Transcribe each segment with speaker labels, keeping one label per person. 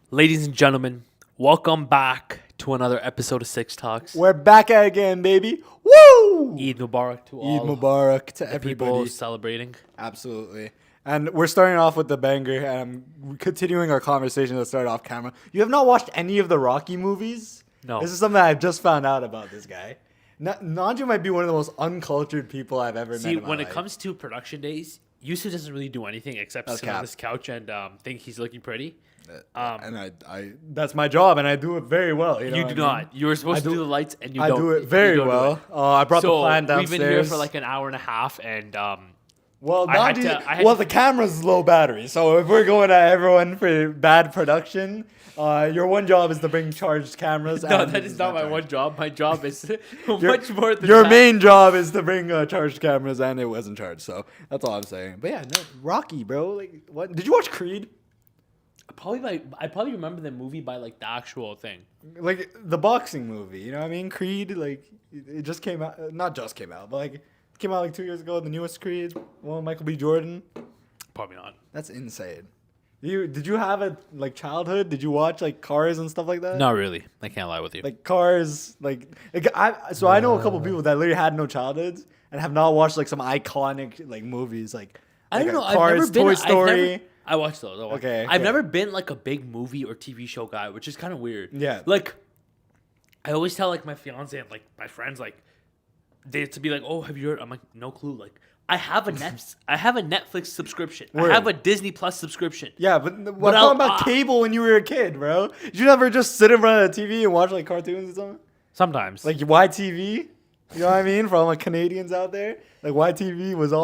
Speaker 1: Ladies and gentlemen, welcome back to another episode of Six Talks.
Speaker 2: We're back again, baby. Woo!
Speaker 1: Eid Mubarak to
Speaker 2: Eid
Speaker 1: all
Speaker 2: Mubarak to
Speaker 1: the
Speaker 2: everybody.
Speaker 1: people celebrating.
Speaker 2: Absolutely. And we're starting off with the banger. And continuing our conversation that started off camera. You have not watched any of the Rocky movies?
Speaker 1: No.
Speaker 2: This is something I've just found out about this guy. Nanju might be one of the most uncultured people I've ever met
Speaker 1: See,
Speaker 2: in my
Speaker 1: when
Speaker 2: life.
Speaker 1: it comes to production days, Yusuf doesn't really do anything except sit on this couch and think he's looking pretty.
Speaker 2: And I that's my job, and I do it very well. You, know
Speaker 1: You
Speaker 2: what
Speaker 1: do
Speaker 2: I mean?
Speaker 1: not. You were supposed to do the lights, and you
Speaker 2: I
Speaker 1: don't.
Speaker 2: do it very
Speaker 1: you don't do
Speaker 2: well.
Speaker 1: it.
Speaker 2: I brought the plan downstairs.
Speaker 1: We've been here for like an hour and a half, and
Speaker 2: Well,
Speaker 1: I had
Speaker 2: well,
Speaker 1: to-
Speaker 2: the camera's low battery, so if we're going at everyone for bad production, your one job is to bring charged cameras.
Speaker 1: no,
Speaker 2: and
Speaker 1: that is not my
Speaker 2: charged.
Speaker 1: one job. My job is
Speaker 2: Your-
Speaker 1: much more than
Speaker 2: Your
Speaker 1: that.
Speaker 2: main job is to bring charged cameras, and it wasn't charged, so that's all I'm saying. But yeah, no, Rocky, bro. Like, what? Did you watch Creed?
Speaker 1: I probably remember the movie by like the actual thing.
Speaker 2: Like the boxing movie, you know what I mean? Creed, like it just came out, not just came out, but like it came out like 2 years ago. The newest Creed, one with Michael B. Jordan.
Speaker 1: Probably not.
Speaker 2: That's insane. Did you have a like childhood? Did you watch like Cars and stuff like that?
Speaker 1: Not really. I can't lie with you.
Speaker 2: Like Cars, I know a couple people that literally had no childhoods and have not watched like some iconic like movies like
Speaker 1: I don't know.
Speaker 2: Cars, Toy Story.
Speaker 1: I watched those.
Speaker 2: Okay,
Speaker 1: I've
Speaker 2: okay.
Speaker 1: never been like a big movie or TV show guy, which is kind of weird.
Speaker 2: Yeah.
Speaker 1: Like, I always tell like my fiance and like my friends like they to be like, oh, have you heard? I'm like, no clue. Like, I have a Netflix subscription.
Speaker 2: Word.
Speaker 1: I have a Disney Plus subscription.
Speaker 2: Yeah, but what
Speaker 1: I'll-
Speaker 2: about cable when you were a kid, bro? Did you never just sit in front of the TV and watch like cartoons or something?
Speaker 1: Sometimes.
Speaker 2: Like YTV? You know what I mean? For all my Canadians out there, like YTV was
Speaker 1: that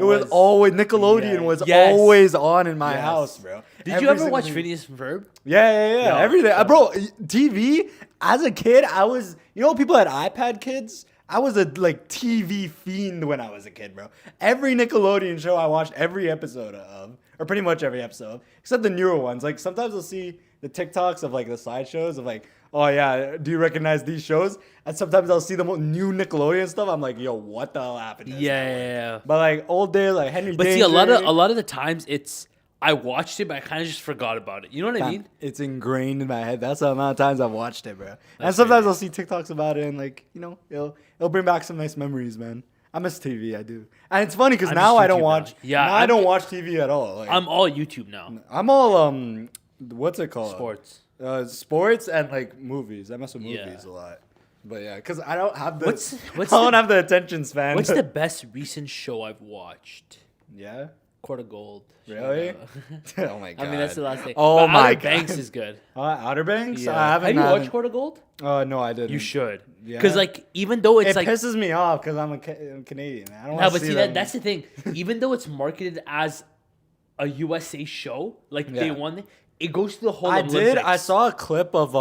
Speaker 2: it was always Nickelodeon
Speaker 1: Yeah.
Speaker 2: was
Speaker 1: Yes.
Speaker 2: always on in my
Speaker 1: Yes.
Speaker 2: house, bro.
Speaker 1: Did
Speaker 2: Every
Speaker 1: you ever
Speaker 2: single
Speaker 1: watch
Speaker 2: week.
Speaker 1: Phineas and Ferb?
Speaker 2: Yeah.
Speaker 1: No,
Speaker 2: Everything.
Speaker 1: shut
Speaker 2: Bro, TV, as a kid, I was, people had iPad kids? I was a like TV fiend when I was a kid, bro. Every Nickelodeon show I watched every episode of, or pretty much every episode, except the newer ones. Like sometimes I'll see the TikToks of like the slideshows of like, oh yeah, do you recognize these shows? And sometimes I'll see the new Nickelodeon stuff. I'm like, yo, what the hell happened? to this network?
Speaker 1: Yeah.
Speaker 2: But like old days, like Henry
Speaker 1: But
Speaker 2: Danger.
Speaker 1: see, a lot of the times it's I watched it, but I kind of just forgot about it. You know what I mean?
Speaker 2: It's ingrained in my head. That's the amount of times I've watched it, bro. And sometimes I'll see TikToks about it, and like, it'll bring back some nice memories, man. I miss TV, I do. And it's funny because
Speaker 1: I
Speaker 2: now
Speaker 1: miss
Speaker 2: I don't
Speaker 1: YouTube
Speaker 2: watch.
Speaker 1: now. Yeah,
Speaker 2: now I don't watch TV at all. Like,
Speaker 1: I'm all YouTube now.
Speaker 2: I'm all what's it called?
Speaker 1: Sports.
Speaker 2: Sports and like movies. I mess with
Speaker 1: Yeah.
Speaker 2: movies a lot. But yeah, because I don't have the
Speaker 1: What's
Speaker 2: I don't have the attention span.
Speaker 1: What's the best recent show I've watched?
Speaker 2: yeah?
Speaker 1: Court of Gold.
Speaker 2: Really?
Speaker 1: Shout out.
Speaker 2: Oh my god.
Speaker 1: I mean, that's the last thing.
Speaker 2: Oh
Speaker 1: But
Speaker 2: my
Speaker 1: Outer Banks
Speaker 2: God.
Speaker 1: is good.
Speaker 2: Outer Banks?
Speaker 1: Yeah.
Speaker 2: I haven't.
Speaker 1: Have you watched Court of Gold?
Speaker 2: No, I didn't.
Speaker 1: You should.
Speaker 2: Yeah.
Speaker 1: Because like even though it's
Speaker 2: It
Speaker 1: like
Speaker 2: pisses me off because I'm a Canadian. I don't
Speaker 1: no,
Speaker 2: want
Speaker 1: but
Speaker 2: to
Speaker 1: see
Speaker 2: that.
Speaker 1: that's the thing. Even though it's marketed as a USA show, like they
Speaker 2: Yeah.
Speaker 1: won, it goes to the whole.
Speaker 2: I
Speaker 1: Olympics.
Speaker 2: did. I saw a clip of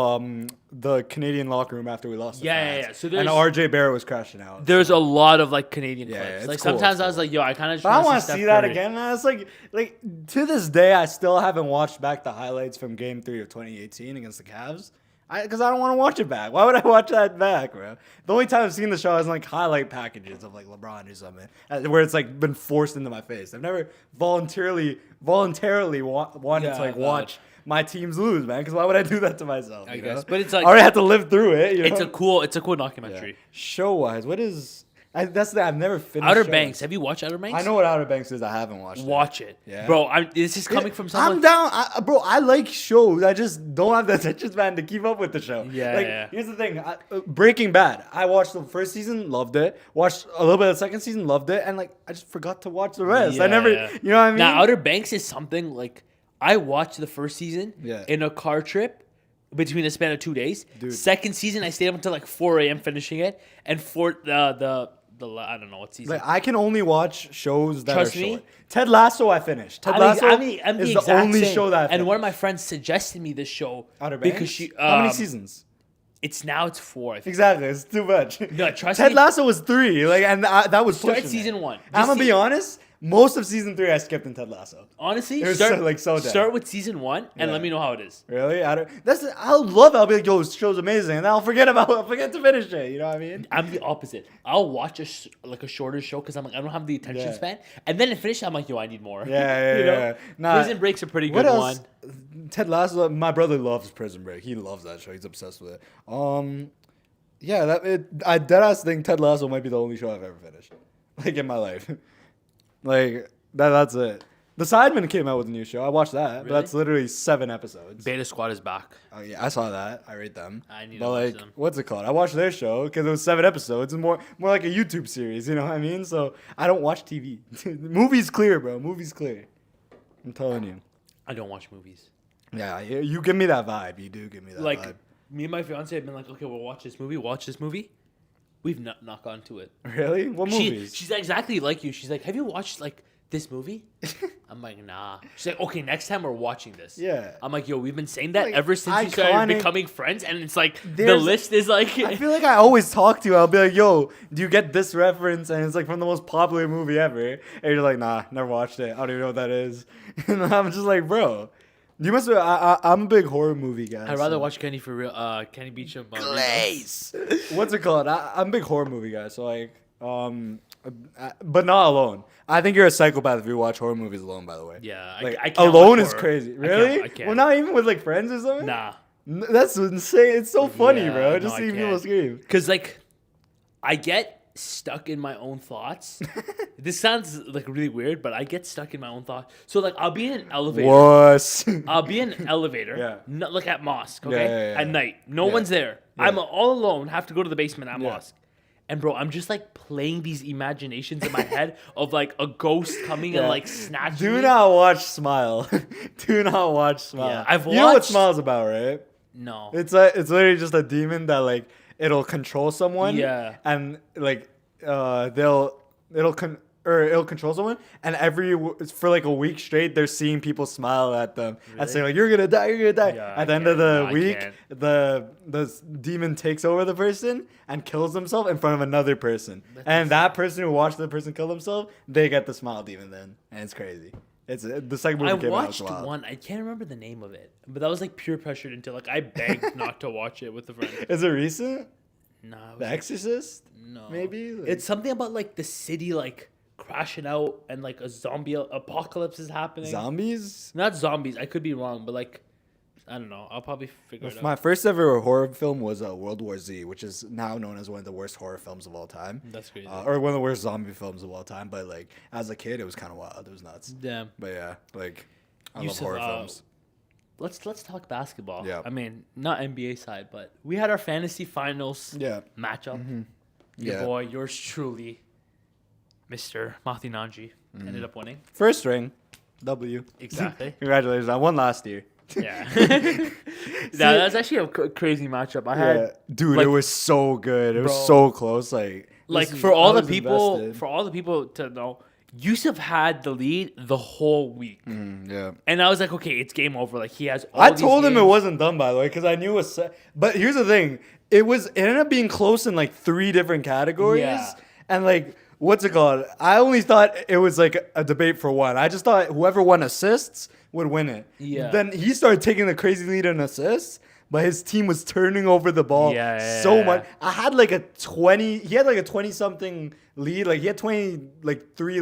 Speaker 2: the Canadian locker room after we lost.
Speaker 1: Yeah. So
Speaker 2: and
Speaker 1: there's
Speaker 2: RJ Barrett was crashing out.
Speaker 1: there's a lot of like Canadian
Speaker 2: Yeah,
Speaker 1: clips.
Speaker 2: it's
Speaker 1: Like
Speaker 2: cool,
Speaker 1: sometimes
Speaker 2: it's
Speaker 1: I was
Speaker 2: cool.
Speaker 1: like, yo, I kind of.
Speaker 2: But I want to see that again, man. It's like to this day, I still haven't watched back the highlights from Game 3 of 2018 against the Cavs. Because I don't want to watch it back. Why would I watch that back, bro? The only time I've seen the show is in, like highlight packages of like LeBron or something, where it's like been forced into my face. I've never voluntarily wanted to like watch my teams lose, man. Because why would I do that to myself?
Speaker 1: I
Speaker 2: you
Speaker 1: guess.
Speaker 2: know?
Speaker 1: But it's like-
Speaker 2: I already had to live through it. You know?
Speaker 1: It's a cool documentary.
Speaker 2: Show wise, what is? That's the I've never finished.
Speaker 1: Outer
Speaker 2: shows.
Speaker 1: Banks. Have you watched Outer Banks?
Speaker 2: I know what Outer Banks is. I haven't watched it.
Speaker 1: Watch it,
Speaker 2: Yeah.
Speaker 1: bro. This is coming from someone.
Speaker 2: I'm down, bro. I like shows. I just don't have the attention span to keep up with the show.
Speaker 1: Yeah.
Speaker 2: Here's the thing: Breaking Bad. I watched the first season, loved it. Watched a little bit of the second season, loved it, and like I just forgot to watch the rest. I never,
Speaker 1: Yeah.
Speaker 2: you know what I mean?
Speaker 1: Now, Outer Banks is something like I watched the first season
Speaker 2: Yeah.
Speaker 1: in a car trip between a span of 2 days.
Speaker 2: Dude.
Speaker 1: Second season, I stayed up until like 4 a.m. finishing it, and for the I don't know what season.
Speaker 2: Like I can only watch shows that
Speaker 1: Trust
Speaker 2: are
Speaker 1: me.
Speaker 2: short. Ted Lasso, I finished. Ted Lasso
Speaker 1: I'm the
Speaker 2: is the
Speaker 1: exact
Speaker 2: only
Speaker 1: same.
Speaker 2: show that I
Speaker 1: And
Speaker 2: finished.
Speaker 1: one of my friends suggested me this show
Speaker 2: Outer Banks.
Speaker 1: because she.
Speaker 2: How many seasons?
Speaker 1: It's 4. I think.
Speaker 2: Exactly, it's too much.
Speaker 1: No, trust
Speaker 2: Ted
Speaker 1: me.
Speaker 2: Lasso was 3, like, and that was
Speaker 1: Start
Speaker 2: pushing
Speaker 1: season
Speaker 2: it.
Speaker 1: 1.
Speaker 2: I'm
Speaker 1: Just
Speaker 2: gonna be honest. Most of season 3 I skipped in Ted Lasso.
Speaker 1: Honestly,
Speaker 2: It was
Speaker 1: start,
Speaker 2: so dead.
Speaker 1: start with season 1 and
Speaker 2: Yeah.
Speaker 1: let me know how it is.
Speaker 2: Really? I'll love it. I'll be like, yo, this show's amazing. And then I'll forget to finish it. You know what I mean?
Speaker 1: I'm the opposite. I'll watch a shorter show because I'm like I don't have the attention
Speaker 2: Yeah.
Speaker 1: span, and then it finishes. I'm like, yo, I need more.
Speaker 2: Yeah.
Speaker 1: You know?
Speaker 2: Yeah. Nah,
Speaker 1: Prison Break's a pretty
Speaker 2: what
Speaker 1: good
Speaker 2: else?
Speaker 1: one.
Speaker 2: Ted Lasso. My brother loves Prison Break. He loves that show. He's obsessed with it. Yeah, I deadass think Ted Lasso might be the only show I've ever finished, like in my life. Like that's it. The Sidemen came out with a new show. I watched that, but
Speaker 1: Really?
Speaker 2: that's literally 7 episodes.
Speaker 1: Beta Squad is back.
Speaker 2: Oh yeah, I saw that. I rate them.
Speaker 1: I need to
Speaker 2: But
Speaker 1: watch
Speaker 2: like,
Speaker 1: them.
Speaker 2: what's it called? I watched their show because it was 7 episodes and more like a YouTube series. You know what I mean? So I don't watch TV. Movies clear, bro. Movies clear. I'm telling you.
Speaker 1: I don't watch movies.
Speaker 2: Yeah, you give me that vibe. You do give me that
Speaker 1: Like
Speaker 2: vibe.
Speaker 1: me and my fiance have been like, okay, we'll watch this movie. Watch this movie. We've not gone to it.
Speaker 2: Really? What movies?
Speaker 1: She's exactly like you. She's like, have you watched like this movie? I'm like, nah. She's like, okay, next time we're watching this.
Speaker 2: Yeah.
Speaker 1: I'm like, yo, we've been saying that
Speaker 2: Like,
Speaker 1: ever since we started
Speaker 2: iconic-
Speaker 1: becoming friends, and it's like the
Speaker 2: There's-
Speaker 1: list is like.
Speaker 2: I feel like I always talk to you. I'll be like, yo, do you get this reference? And it's like from the most popular movie ever. And you're like, nah, never watched it. I don't even know what that is. And I'm just like, bro, you must have, I'm a big horror movie guy.
Speaker 1: I'd rather
Speaker 2: so-
Speaker 1: watch Kenny for real. Kenny Beecham.
Speaker 2: What's it called? I'm a big horror movie guy. So like, but not alone. I think you're a psychopath if you watch horror movies alone, by the way.
Speaker 1: Yeah,
Speaker 2: Like,
Speaker 1: I can't
Speaker 2: alone
Speaker 1: watch
Speaker 2: is
Speaker 1: horror.
Speaker 2: crazy.
Speaker 1: I can't-
Speaker 2: Really?
Speaker 1: I can't.
Speaker 2: Well, not even with like friends or something?
Speaker 1: Nah.
Speaker 2: That's insane. It's so funny,
Speaker 1: Yeah,
Speaker 2: bro.
Speaker 1: no,
Speaker 2: Just
Speaker 1: I
Speaker 2: seeing people
Speaker 1: can't.
Speaker 2: scream.
Speaker 1: Cause like, I get stuck in my own thoughts. This sounds like really weird, but I get stuck in my own thoughts. So like, I'll be in an elevator.
Speaker 2: What?
Speaker 1: I'll be in an elevator.
Speaker 2: Yeah.
Speaker 1: Not like at mosque. Okay.
Speaker 2: Yeah.
Speaker 1: At night, no
Speaker 2: Yeah.
Speaker 1: one's there.
Speaker 2: Yeah.
Speaker 1: I'm all alone. Have to go to the basement at
Speaker 2: Yeah.
Speaker 1: mosque. And bro, I'm just like playing these imaginations in my head of like a ghost coming and
Speaker 2: Yeah.
Speaker 1: like snatching
Speaker 2: Do
Speaker 1: me.
Speaker 2: not watch Smile. Do not watch Smile.
Speaker 1: Yeah, I've
Speaker 2: You know what
Speaker 1: watched-
Speaker 2: Smile's about, right?
Speaker 1: No.
Speaker 2: It's literally just a demon that like it'll control someone.
Speaker 1: Yeah.
Speaker 2: And like it'll control someone, and for like a week straight, they're seeing people smile at them and say like, "You're gonna die, you're gonna die."
Speaker 1: Yeah,
Speaker 2: at the
Speaker 1: I
Speaker 2: end of
Speaker 1: can't.
Speaker 2: the
Speaker 1: No, I
Speaker 2: week,
Speaker 1: can't.
Speaker 2: the demon takes over the person and kills himself in front of another person, and that person who watched the person kill themselves, they get the smile demon then, and it's crazy. It's the second movie
Speaker 1: I
Speaker 2: came out.
Speaker 1: watched
Speaker 2: It's wild.
Speaker 1: one. I can't remember the name of it, but that was like peer pressured into like I begged not to watch it with a friend.
Speaker 2: Is it recent?
Speaker 1: Nah, it
Speaker 2: The
Speaker 1: was,
Speaker 2: Exorcist?
Speaker 1: no.
Speaker 2: Maybe? Like-
Speaker 1: It's something about like the city like crashing out and like a zombie apocalypse is happening.
Speaker 2: Zombies?
Speaker 1: Not zombies. I could be wrong, but like I don't know. I'll probably figure it out.
Speaker 2: My first ever horror film was World War Z, which is now known as one of the worst horror films of all time.
Speaker 1: That's crazy.
Speaker 2: Or one of the worst zombie films of all time. But like as a kid, it was kind of wild. It was nuts.
Speaker 1: Damn.
Speaker 2: But yeah, like I
Speaker 1: Yusuf,
Speaker 2: love horror films.
Speaker 1: Let's talk basketball.
Speaker 2: Yeah.
Speaker 1: I mean, not NBA side, but we had our fantasy finals
Speaker 2: Yeah.
Speaker 1: matchup. Your
Speaker 2: Yeah.
Speaker 1: boy, yours truly, Mr. Mathinanji, ended up winning.
Speaker 2: First ring, W.
Speaker 1: Exactly.
Speaker 2: Congratulations! I won last year.
Speaker 1: Yeah. That's actually a crazy matchup. I had
Speaker 2: Yeah. Dude,
Speaker 1: like-
Speaker 2: it was so good. It was
Speaker 1: Bro.
Speaker 2: so close. Like
Speaker 1: for all
Speaker 2: I
Speaker 1: the
Speaker 2: was
Speaker 1: people
Speaker 2: invested.
Speaker 1: to know, Yusuf had the lead the whole week.
Speaker 2: Yeah.
Speaker 1: And I was like, okay, it's game over. Like he has all
Speaker 2: I
Speaker 1: these
Speaker 2: told him it
Speaker 1: games.
Speaker 2: wasn't done, by the way, because I knew it was. But here's the thing: it ended up being close in like 3 different categories,
Speaker 1: Yeah.
Speaker 2: and like what's it called? I only thought it was like a debate for one. I just thought whoever won assists would win it.
Speaker 1: Yeah.
Speaker 2: Then he started taking the crazy lead in assists, but his team was turning over the ball so much. I had like a 20. He had like a 20-something lead. Like he had 3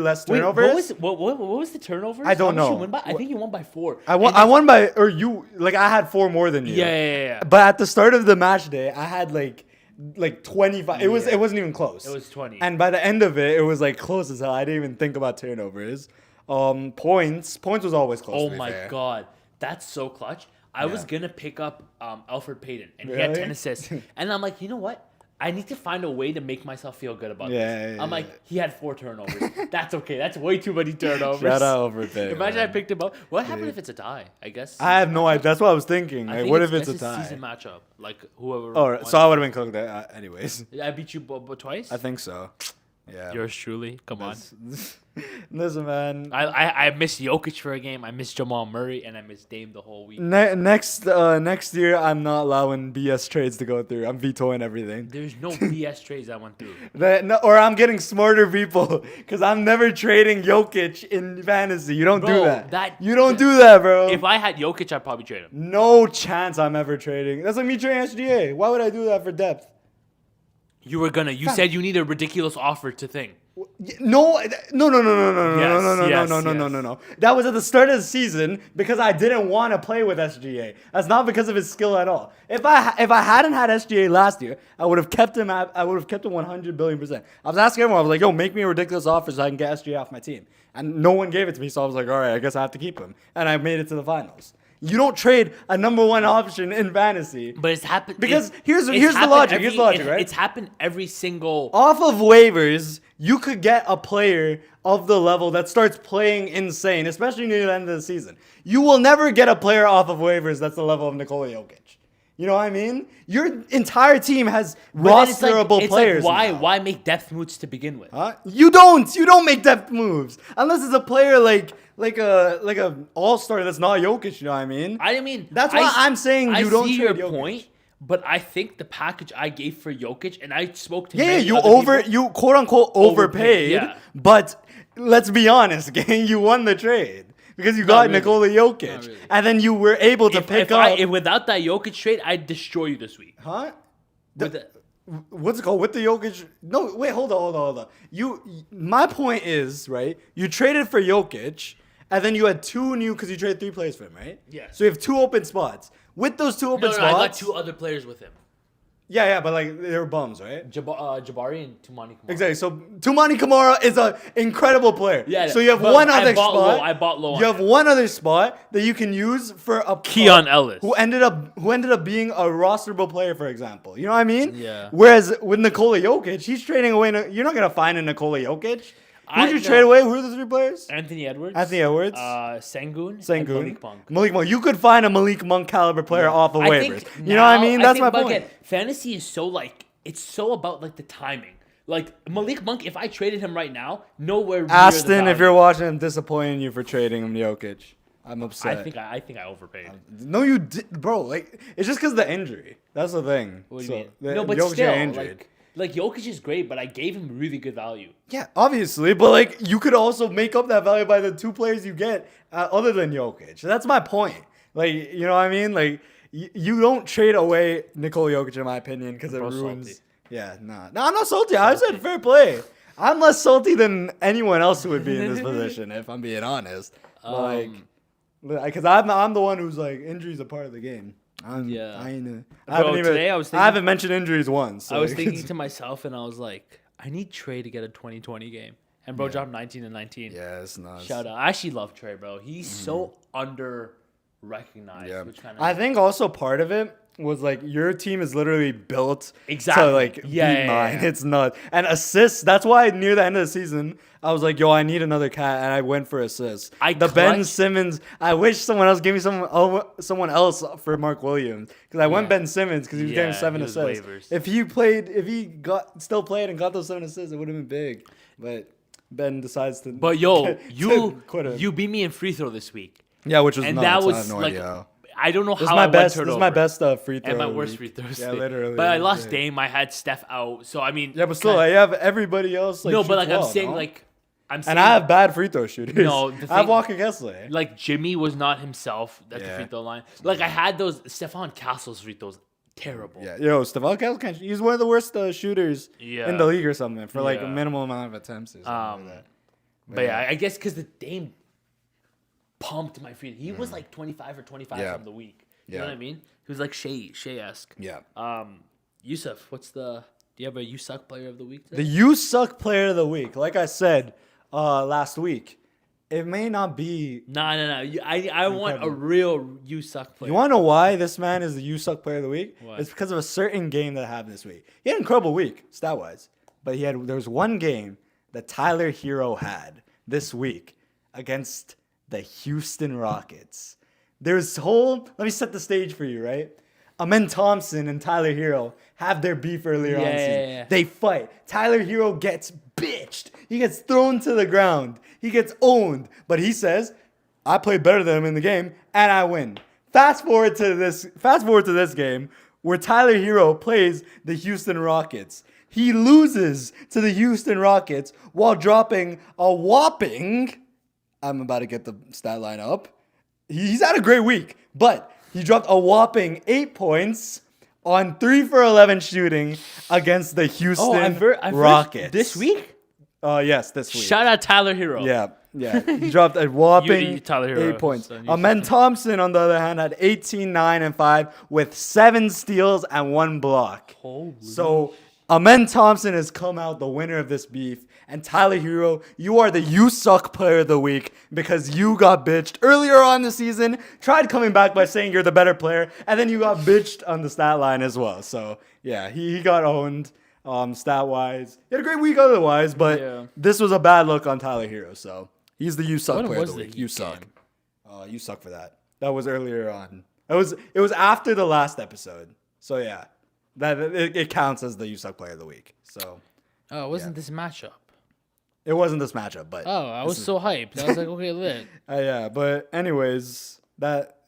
Speaker 2: less
Speaker 1: Wait,
Speaker 2: turnovers.
Speaker 1: what was the turnovers?
Speaker 2: I don't
Speaker 1: How much
Speaker 2: know.
Speaker 1: You win by? I think you won by 4.
Speaker 2: I won by, or you, like I had 4 more than you.
Speaker 1: Yeah.
Speaker 2: But at the start of the match day, I had like 25. It wasn't even close.
Speaker 1: It was 20.
Speaker 2: And by the end of it, it was like close as hell. I didn't even think about turnovers. Points was always close.
Speaker 1: Oh
Speaker 2: to be
Speaker 1: my
Speaker 2: fair.
Speaker 1: god, that's so clutch. I was
Speaker 2: Yeah.
Speaker 1: gonna pick up Alfred Payton, and he had
Speaker 2: Really?
Speaker 1: 10 assists. And I'm like, you know what? I need to find a way to make myself feel good about
Speaker 2: Yeah,
Speaker 1: this.
Speaker 2: yeah,
Speaker 1: I'm like, he had 4 turnovers. That's okay. That's way too many turnovers.
Speaker 2: Shout out over there.
Speaker 1: Imagine I
Speaker 2: man.
Speaker 1: picked him up. What happened if it's a tie? I guess.
Speaker 2: I have no idea. That's what I was thinking.
Speaker 1: I
Speaker 2: Like,
Speaker 1: think
Speaker 2: what if it's
Speaker 1: that's
Speaker 2: a tie?
Speaker 1: season matchup. Like whoever.
Speaker 2: Oh,
Speaker 1: won.
Speaker 2: so I would have been cooked anyways.
Speaker 1: I beat you twice.
Speaker 2: I think so. Yeah.
Speaker 1: Yours truly. Come on.
Speaker 2: Listen, man.
Speaker 1: I miss Jokic for a game. I miss Jamal Murray, and I miss Dame the whole week.
Speaker 2: Next year, I'm not allowing BS trades to go through. I'm vetoing everything.
Speaker 1: There's no BS trades I went through.
Speaker 2: Or I'm getting smarter people because I'm never trading Jokic in fantasy. You don't do that. You don't do that, bro.
Speaker 1: If I had Jokic, I'd probably trade him.
Speaker 2: No chance I'm ever trading. That's like me trading SGA. Why would I do that for depth?
Speaker 1: You were gonna. You said you need a ridiculous offer to thing.
Speaker 2: No. No. That was at the start of the season because I didn't want to play with SGA. That's not because of his skill at all. If I hadn't had SGA last year, I would have kept him. I would have kept him 100 billion%. I was asking everyone. I was like, "Yo, make me a ridiculous offer so I can get SGA off my team." And no one gave it to me, so I was like, "All right, I guess I have to keep him." And I made it to the finals. You don't trade a number one option in fantasy.
Speaker 1: But it's happened
Speaker 2: because here's the logic. Here's the logic, right?
Speaker 1: It's happened every single.
Speaker 2: Off of waivers, you could get a player of the level that starts playing insane, especially near the end of the season. You will never get a player off of waivers that's the level of Nikola Jokic. You know what I mean? Your entire team has rosterable players.
Speaker 1: Why make depth moves to begin with?
Speaker 2: Huh? You don't make depth moves unless it's a player like a all-star that's not Jokic. You know what I mean? That's why I'm saying you don't trade Jokic.
Speaker 1: Point, but I think the package I gave for Jokic, and I spoke to
Speaker 2: you quote unquote overpaid. Yeah. But let's be honest, gang, you won the trade. Because you got Nikola Jokic. Really. And then you were able to pick up.
Speaker 1: Without that Jokic trade, I'd destroy you this week.
Speaker 2: Huh? What's it called? With the Jokic? No, wait, hold on. My point is, right, you traded for Jokic, and then you had two new, because you traded 3 players for him, right?
Speaker 1: Yeah.
Speaker 2: So you have 2 open spots. With those 2 open spots.
Speaker 1: I got 2 other players with him.
Speaker 2: Yeah, but like they were bums, right?
Speaker 1: Jabari and Tumani Kamara.
Speaker 2: Exactly. So Tumani Kamara is an incredible player.
Speaker 1: Yeah.
Speaker 2: So you have one other spot.
Speaker 1: I bought low.
Speaker 2: You have one other spot that you can use for a
Speaker 1: Keon Ellis,
Speaker 2: who ended up being a rosterable player, for example. You know what I mean?
Speaker 1: Yeah.
Speaker 2: Whereas with Nikola Jokic, he's trading away. You're not gonna find a Nikola Jokic. Who'd you trade away? Who are the 3 players?
Speaker 1: Anthony Edwards.
Speaker 2: Sengun.
Speaker 1: And Malik Monk.
Speaker 2: Malik Monk. You could find a Malik Monk caliber player off of waivers. You know what I mean? That's my point. Again,
Speaker 1: fantasy is so about like the timing. Like Malik Monk, if I traded him right now, nowhere near
Speaker 2: Aston, if you're watching, I'm disappointing you for trading him Jokic. I'm upset.
Speaker 1: I think I overpaid.
Speaker 2: No, you did, bro. Like it's just because of the injury. That's the thing.
Speaker 1: What do you mean? No, but Jokic still, like Jokic is great, but I gave him really good value.
Speaker 2: Yeah, obviously, but like you could also make up that value by the 2 players you get other than Jokic. That's my point. Like, you know what I mean? Like you don't trade away Nikola Jokic in my opinion because it ruins. Salty. Yeah, nah. No, I'm not salty. I said fair play. I'm less salty than anyone else who would be in this position, if I'm being honest. Because I'm the one who's like injuries are part of the game. I haven't mentioned injuries once.
Speaker 1: So I was thinking to myself, and I was like, I need Trey to get a 2020 game. And bro dropped 19 and 19.
Speaker 2: Yeah, it's nuts.
Speaker 1: Shout out. I actually love Trey, bro. He's so under-recognized.
Speaker 2: Yeah. I think also part of it was like your team is literally built to like beat mine. It's nuts. And assists, that's why near the end of the season, I was like, yo, I need another cat, and I went for assists. Ben Simmons, I wish someone else gave me someone else for Mark Williams. Because I went Ben Simmons because he was getting 7 assists. Waivers. If he still played and got those 7 assists, it would have been big. But Ben decides to.
Speaker 1: But yo, you beat me in free throw this week.
Speaker 2: Yeah, which was
Speaker 1: and
Speaker 2: nuts.
Speaker 1: that was
Speaker 2: I have no idea.
Speaker 1: I don't know how I went turnover.
Speaker 2: This is my best free throw.
Speaker 1: And my worst free throws.
Speaker 2: Yeah, literally.
Speaker 1: But I lost Dame. I had Steph out. So, I mean.
Speaker 2: Yeah, but still, I have everybody else. Like,
Speaker 1: no, but like, I'm saying,
Speaker 2: and I have bad free throw shooters.
Speaker 1: No,
Speaker 2: I have Walker Kessler.
Speaker 1: Like, Jimmy was not himself at the free throw line. Like, I had those Stephon Castle's free throws. Terrible.
Speaker 2: Yeah, Stephon Castle, he's one of the worst shooters in the league or something for like a minimal amount of attempts or something like that.
Speaker 1: But yeah, I guess because the Dame pumped my free. He was like 25 or 25 from the week. You know what I mean? He was like Shea-esque.
Speaker 2: Yeah.
Speaker 1: Yusuf, do you have a You Suck player of the week today?
Speaker 2: The You Suck player of the week. Like I said last week, it may not be.
Speaker 1: No. I want a real You Suck player.
Speaker 2: You want to know why this man is the You Suck player of the week?
Speaker 1: What?
Speaker 2: It's because of a certain game that happened this week. He had an incredible week, stat-wise. But there was one game that Tyler Hero had this week against the Houston Rockets. Let me set the stage for you, right? Amen Thompson and Tyler Hero have their beef earlier on season.
Speaker 1: Yeah.
Speaker 2: They fight. Tyler Hero gets bit. bitched. He gets thrown to the ground. He gets owned. But he says, I played better than him in the game, and I win. Fast forward to this game where Tyler Hero plays the Houston Rockets. He loses to the Houston Rockets while dropping a whopping, I'm about to get the stat line up. He's had a great week, but he dropped a whopping 8 points on 3 for 11 shooting against the Houston Rockets.
Speaker 1: This week?
Speaker 2: Yes, this week.
Speaker 1: Shout out Tyler Hero.
Speaker 2: Yeah. He dropped a whopping
Speaker 1: Tyler Hero.
Speaker 2: 8 points. Amen Thompson, on the other hand, had 18, 9, and 5 with 7 steals and 1 block.
Speaker 1: Holy.
Speaker 2: So Amen Thompson has come out the winner of this beef. And Tyler Hero, you are the You Suck Player of the Week because you got bitched earlier on the season, tried coming back by saying you're the better player, and then you got bitched on the stat line as well. So, yeah, he got owned stat-wise. He had a great week otherwise, but this was a bad look on Tyler Hero. So, he's the You Suck Player of the Week. You suck. You suck for that. That was earlier on. It was after the last episode. So, yeah, it counts as the You Suck Player of the Week. So,
Speaker 1: it wasn't this matchup.
Speaker 2: It wasn't this matchup, but
Speaker 1: I was so hyped. I was like, okay, lit.
Speaker 2: Yeah, but anyways,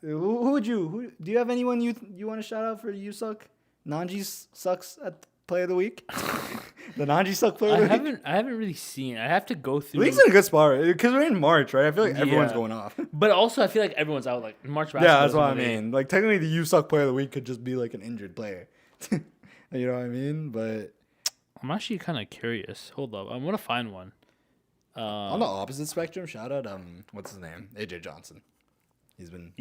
Speaker 2: who do you have anyone you want to shout out for You Suck? Nanji sucks at Play of the Week. The Nanji Suck Player of the Week.
Speaker 1: I haven't really seen. I have to go through.
Speaker 2: League's in a good spot because we're in March, right? I feel like everyone's going off.
Speaker 1: But also, I feel like everyone's out. Like March basketball.
Speaker 2: Yeah, that's what I mean. Like technically, the You Suck Player of the Week could just be like an injured player. You know what I mean? But
Speaker 1: I'm actually kind of curious. Hold up, I want to find one.
Speaker 2: On the opposite spectrum, shout out what's his name? AJ Johnson. He's been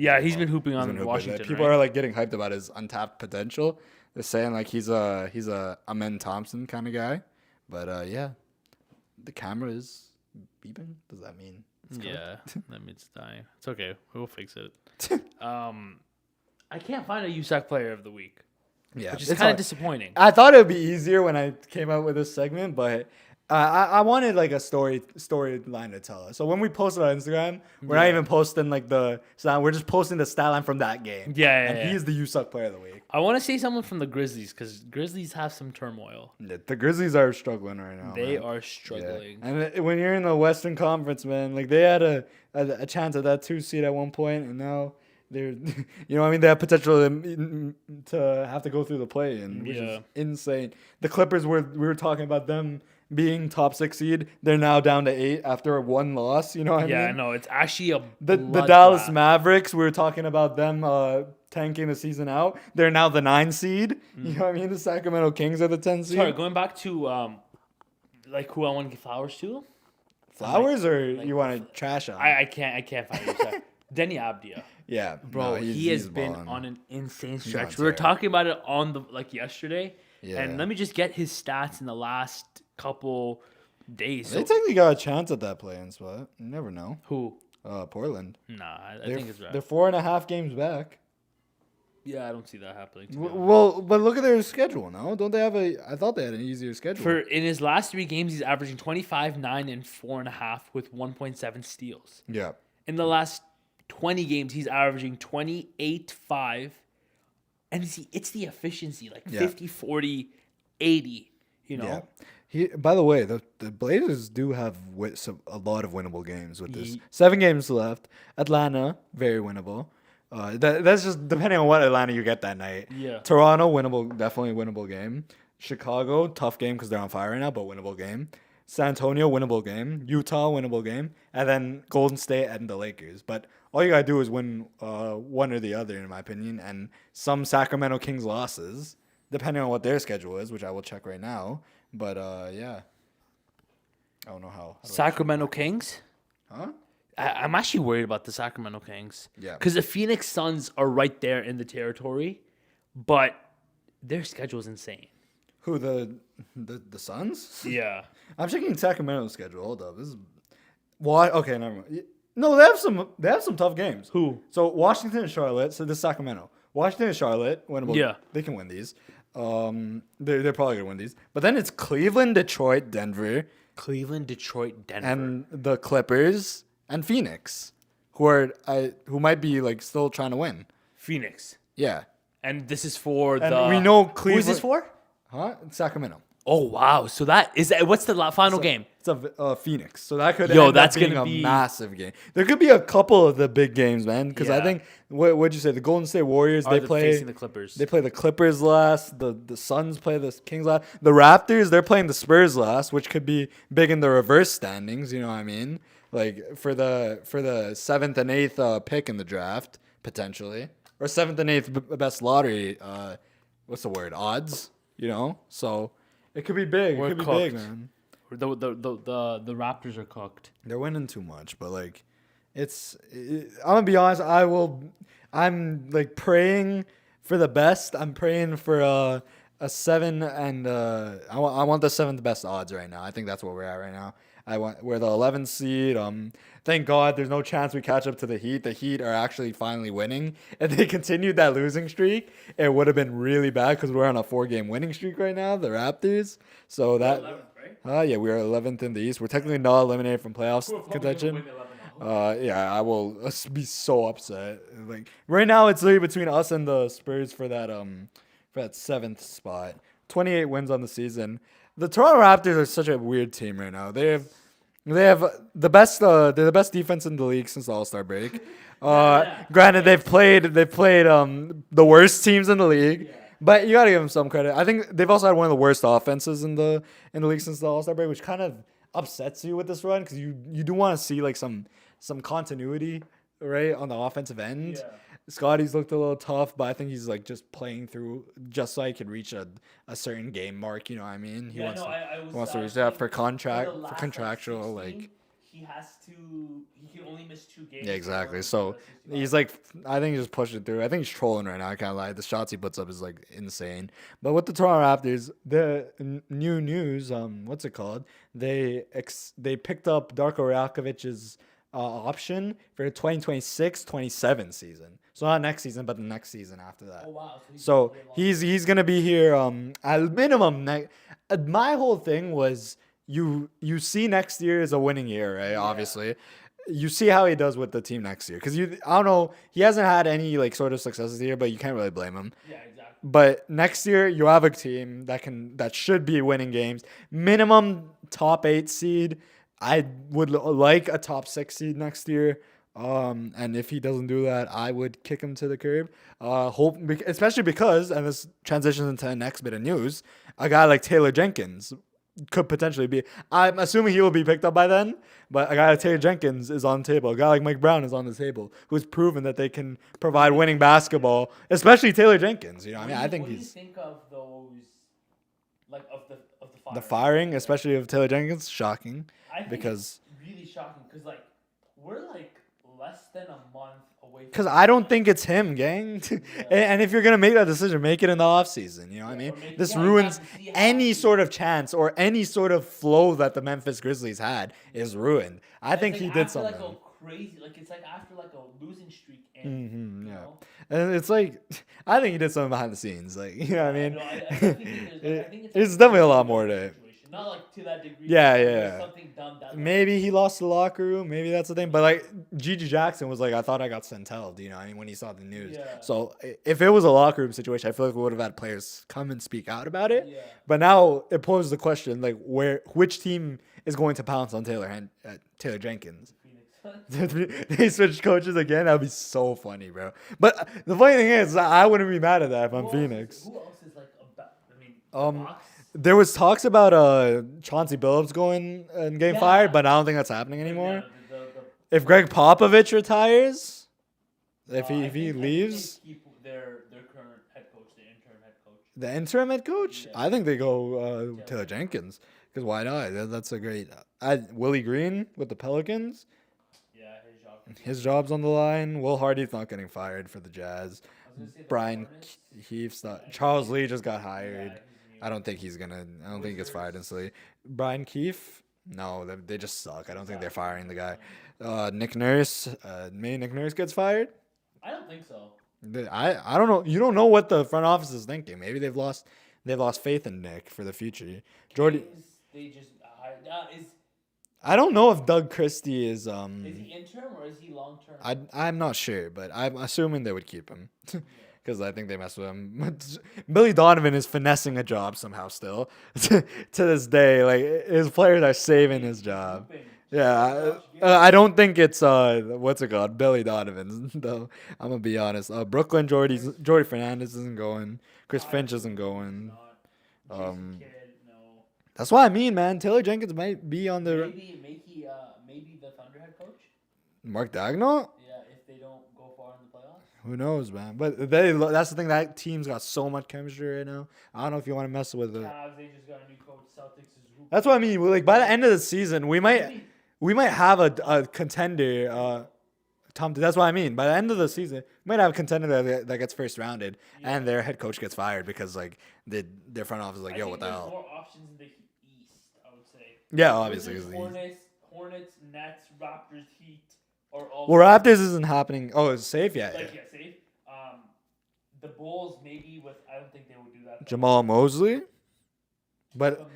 Speaker 1: hooping on Washington.
Speaker 2: People are like getting hyped about his untapped potential. They're saying like he's a Amen Thompson kind of guy. But yeah, the camera is beeping. Does that mean?
Speaker 1: That means it's dying. It's okay. We'll fix it. I can't find a USAC player of the week.
Speaker 2: Yeah,
Speaker 1: which is kind of disappointing.
Speaker 2: I thought it would be easier when I came out with this segment, but I wanted like a storyline to tell us. So when we post it on Instagram, we're not even posting like the stat. We're just posting the stat line from that game. And he's the You Suck Player of the Week.
Speaker 1: I want to say someone from the Grizzlies because Grizzlies have some turmoil.
Speaker 2: Yeah, the Grizzlies are struggling right now.
Speaker 1: They are struggling.
Speaker 2: Yeah. And when you're in the Western Conference, man, like they had a chance at that 2 seed at one point, and now they're, you know what I mean? They have potential to have to go through the play-in, which is insane. The Clippers we were talking about them being top 6 seed, they're now down to 8 after 1 loss. You know what I mean?
Speaker 1: Yeah, no, it's actually
Speaker 2: the Dallas Mavericks. We were talking about them tanking the season out. They're now the 9 seed. You know what I mean? The Sacramento Kings are the 10 seed.
Speaker 1: Sorry, going back to like who I want to give flowers to.
Speaker 2: Flowers or you want to trash on?
Speaker 1: I can't find it. Denny Abdia.
Speaker 2: Yeah,
Speaker 1: bro, he has been on an insane stretch. We were talking about it on yesterday. Yeah. And let me just get his stats in the last couple days.
Speaker 2: They technically got a chance at that play-in spot. You never know.
Speaker 1: Who?
Speaker 2: Portland.
Speaker 1: Nah, I think it's right.
Speaker 2: They're 4.5 games back.
Speaker 1: Yeah, I don't see that happening.
Speaker 2: Well, but look at their schedule now. Don't they have I thought they had an easier schedule.
Speaker 1: In his last 3 games, he's averaging 25, 9, and 4.5 with 1.7 steals.
Speaker 2: Yeah.
Speaker 1: In the last 20 games, he's averaging 28, 5. And it's the efficiency, 50, 40, 80, you know?
Speaker 2: Yeah. By the way, the Blazers do have a lot of winnable games with this. 7 games left. Atlanta, very winnable. That's just depending on what Atlanta you get that night.
Speaker 1: Yeah.
Speaker 2: Toronto, definitely winnable game. Chicago, tough game because they're on fire right now, but winnable game. San Antonio, winnable game. Utah, winnable game. And then Golden State and the Lakers. But all you got to do is win one or the other, in my opinion. And some Sacramento Kings losses, depending on what their schedule is, which I will check right now. But, yeah. I don't know how.
Speaker 1: Sacramento Kings?
Speaker 2: Huh?
Speaker 1: I'm actually worried about the Sacramento Kings.
Speaker 2: Yeah.
Speaker 1: Because the Phoenix Suns are right there in the territory, but their schedule is insane.
Speaker 2: Who, the Suns?
Speaker 1: Yeah.
Speaker 2: I'm checking Sacramento's schedule. Hold up. This is why? Okay, never mind. No, they have some tough games.
Speaker 1: Who?
Speaker 2: So Washington and Charlotte. So this is Sacramento. Washington and Charlotte, winnable.
Speaker 1: Yeah.
Speaker 2: They can win these. They're probably gonna win these. But then it's Cleveland, Detroit, Denver.
Speaker 1: Cleveland, Detroit, Denver.
Speaker 2: And the Clippers and Phoenix, who might be still trying to win.
Speaker 1: Phoenix.
Speaker 2: Yeah.
Speaker 1: And this is for
Speaker 2: we know Cleveland.
Speaker 1: Who is this for?
Speaker 2: Huh? Sacramento.
Speaker 1: Oh wow! So what's the final game?
Speaker 2: to Phoenix. So that could
Speaker 1: Yo,
Speaker 2: end
Speaker 1: that's
Speaker 2: up being
Speaker 1: gonna
Speaker 2: a
Speaker 1: be-
Speaker 2: massive game. There could be a couple of the big games, man. Because I
Speaker 1: Yeah.
Speaker 2: think what'd you say? The Golden State Warriors
Speaker 1: Are
Speaker 2: they play.
Speaker 1: facing the Clippers.
Speaker 2: They play the Clippers last. The Suns play the Kings last. The Raptors they're playing the Spurs last, which could be big in the reverse standings. You know what I mean? Like for the 7th and 8th pick in the draft potentially, or 7th and 8th best lottery. What's the word? Odds. You know, so it could be big.
Speaker 1: We're
Speaker 2: It could be big,
Speaker 1: cooked.
Speaker 2: man.
Speaker 1: The Raptors are cooked.
Speaker 2: They're winning too much, but like, I'm gonna be honest. I'm like praying for the best. I'm praying for a 7 and I want the 7th best odds right now. I think that's where we're at right now. We're the 11th seed. Thank God there's no chance we catch up to the Heat. The Heat are actually finally winning. If they continued that losing streak, it would have been really bad because we're on a 4-game winning streak right now. The Raptors. So that.
Speaker 1: 11th, right?
Speaker 2: Yeah, we are 11th in the East. We're technically not eliminated from playoffs contention. Yeah, I will be so upset. Like right now, it's literally between us and the Spurs for that 7th spot. 28 wins on the season. The Toronto Raptors are such a weird team right now. They have the best. They're the best defense in the league since the All-Star break. Granted, they've played the worst teams in the league.
Speaker 1: Yeah.
Speaker 2: But you gotta give them some credit. I think they've also had one of the worst offenses in the league since the All-Star break, which kind of upsets you with this run because you do want to see like some continuity, right, on the offensive end.
Speaker 1: Yeah.
Speaker 2: Scotty's looked a little tough, but I think he's like just playing through just so he could reach a certain game mark. You know what I mean? He wants to reach that for contractual like.
Speaker 1: He can only miss 2 games.
Speaker 2: Yeah, exactly. So he's like, I think he's just pushing through. I think he's trolling right now. I can't lie. The shots he puts up is like insane. But with the Toronto Raptors, the new news, what's it called? They picked up Darko Rakovic's option for the 2026-27 season. So not next season, but the next season after that.
Speaker 1: Oh wow!
Speaker 2: So he's gonna be here at minimum. My whole thing was you see next year is a winning year, right? Yeah. Obviously, you see how he does with the team next year because I don't know, he hasn't had any like sort of successes here, but you can't really blame him.
Speaker 1: Yeah, exactly.
Speaker 2: But next year you have a team that should be winning games. Minimum top 8 seed. I would like a top 6 seed next year. And if he doesn't do that, I would kick him to the curb. Especially because, and this transitions into the next bit of news, a guy like Taylor Jenkins could potentially be. I'm assuming he will be picked up by then, but a guy like Taylor Jenkins is on the table. A guy like Mike Brown is on the table, who's proven that they can provide winning basketball, especially Taylor Jenkins. You know, I think
Speaker 1: what
Speaker 2: he's.
Speaker 1: Do you think of those, like of the firing?
Speaker 2: The firing, especially of Taylor Jenkins, shocking.
Speaker 1: I think
Speaker 2: Because
Speaker 1: it's really shocking because like we're like less than a month away.
Speaker 2: Because I don't think it's him, gang. And if you're going to make that decision, make it in the offseason. You know what I mean? This ruins any sort of chance or any sort of flow that the Memphis Grizzlies had is ruined. I think he did something.
Speaker 1: Like a crazy, like it's like after like a losing streak.
Speaker 2: Mm-hmm, yeah. And it's like, I think he did something behind the scenes. Like, you know what I mean?
Speaker 1: No, I think
Speaker 2: it's definitely a lot more to it.
Speaker 1: Not like to that degree.
Speaker 2: Yeah.
Speaker 1: Something dumb that
Speaker 2: maybe he lost the locker room. Maybe that's the thing. But like Gigi Jackson was like, I thought I got senteled, you know, I mean, when he saw the news.
Speaker 1: Yeah.
Speaker 2: So if it was a locker room situation, I feel like we would have had players come and speak out about it.
Speaker 1: Yeah.
Speaker 2: But now it poses the question, like, which team is going to pounce on Taylor Jenkins? They switched coaches again. That would be so funny, bro. But the funny thing is, I wouldn't be mad at that if I'm Phoenix.
Speaker 1: Who else is like about? I mean, Fox?
Speaker 2: There was talks about Chauncey Billups going and getting fired, but I don't think that's happening anymore.
Speaker 1: Yeah,
Speaker 2: If Greg Popovich retires, if he leaves,
Speaker 1: they keep their current head coach, the interim head coach.
Speaker 2: the interim head coach,
Speaker 1: Yeah.
Speaker 2: I think they go Taylor Jenkins because why not? That's a great. Willie Green with the Pelicans.
Speaker 1: Yeah, his job.
Speaker 2: His job's on the line. Will Hardy's not getting fired for the Jazz. Brian Keefe's not. Charles Lee just got hired.
Speaker 1: Yeah,
Speaker 2: I don't think he's gonna. I don't think he gets fired instantly. Brian Keefe, no, they just suck. I don't think they're firing the guy. Nick Nurse, maybe Nick Nurse gets fired.
Speaker 1: I don't think so.
Speaker 2: I don't know. You don't know what the front office is thinking. Maybe they've lost faith in Nick for the future. Jordy,
Speaker 1: They just
Speaker 2: I don't know if Doug Christie is.
Speaker 1: Is he interim or is he long term?
Speaker 2: I'm not sure, but I'm assuming they would keep him
Speaker 1: Yeah.
Speaker 2: because I think they mess with him. Billy Donovan is finessing a job somehow still to this day. Like his players are saving his job. Yeah, I don't think it's what's it called, Billy Donovan though. I'm gonna be honest. Brooklyn Jordy Fernandez isn't going. Chris Finch isn't going. Um, that's what I mean, man. Taylor Jenkins might be on the
Speaker 1: Maybe the Thunder head coach.
Speaker 2: Mark Dagnall.
Speaker 1: Yeah, if they don't go far in the playoffs.
Speaker 2: Who knows, man? But that's the thing. That team's got so much chemistry right now. I don't know if you want to mess with it.
Speaker 1: Cavs, they just got a new coach. Celtics is hooping.
Speaker 2: That's what I mean. Like by the end of the season, we might have a contender. That's what I mean. By the end of the season, we might have a contender that gets first rounded, and their head coach gets fired because like their front office is like, yo, what the hell?
Speaker 1: More options in the East, I would say.
Speaker 2: Yeah, obviously.
Speaker 1: Hornets, Nets, Raptors, Heat, or all.
Speaker 2: Well, Raptors isn't happening. Oh, it's safe. Yeah.
Speaker 1: Safe. The Bulls maybe with. I don't think they would do that.
Speaker 2: Jamal Mosley. But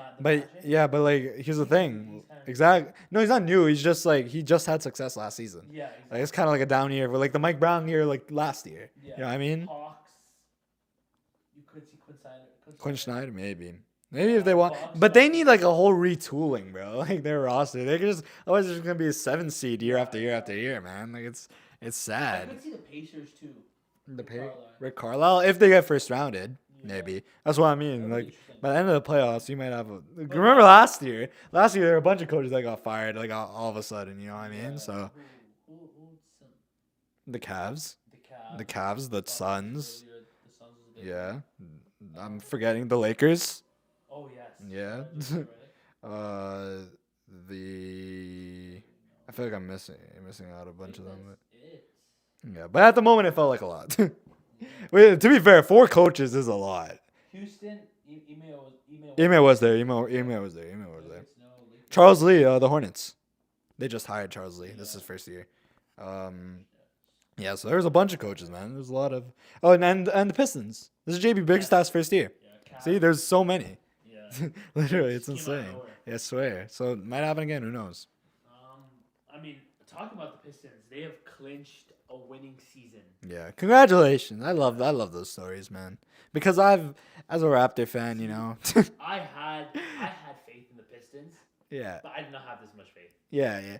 Speaker 2: yeah, but like here's the thing. Exactly. No, he's not new. He's just like he just had success last season.
Speaker 1: Yeah. Exactly.
Speaker 2: Like it's kind of like a down year, but like the Mike Brown year, like last year.
Speaker 1: Yeah.
Speaker 2: You know what I mean?
Speaker 1: Hawks. You could see
Speaker 2: Quinn Snyder, maybe if they want, but they need like a whole retooling, bro. Like their roster, they can just otherwise there's gonna be a 7 seed year after year after year, man. Like it's sad.
Speaker 1: I could see the Pacers too.
Speaker 2: Rick Carlisle, if they get first rounded, maybe. That's what I mean. Like by the end of the playoffs, you might have a. Remember last year? Last year there were a bunch of coaches that got fired, like all of a sudden. You know what I mean? So the Cavs, the Suns. Yeah, I'm forgetting the Lakers.
Speaker 1: Oh yes.
Speaker 2: Yeah. I feel like I'm missing out a bunch of them. But, yeah, but at the moment it felt like a lot. Wait, to be fair, 4 coaches is a lot.
Speaker 1: Houston,
Speaker 2: Email was there. Charles Lee, the Hornets. They just hired Charles Lee. This is his first year. Yeah, so there's a bunch of coaches, man. There's a lot of and the Pistons. This is JB Bigstaff's first year. See, there's so many.
Speaker 1: Yeah.
Speaker 2: Literally, it's insane. Yeah, I swear. So it might happen again. Who knows?
Speaker 1: I mean, talking about the Pistons, they have clinched a winning season.
Speaker 2: Yeah, congratulations. I love those stories, man. Because as a Raptor fan, you know.
Speaker 1: I had faith in the Pistons.
Speaker 2: Yeah.
Speaker 1: But I did not have this much faith.
Speaker 2: Yeah.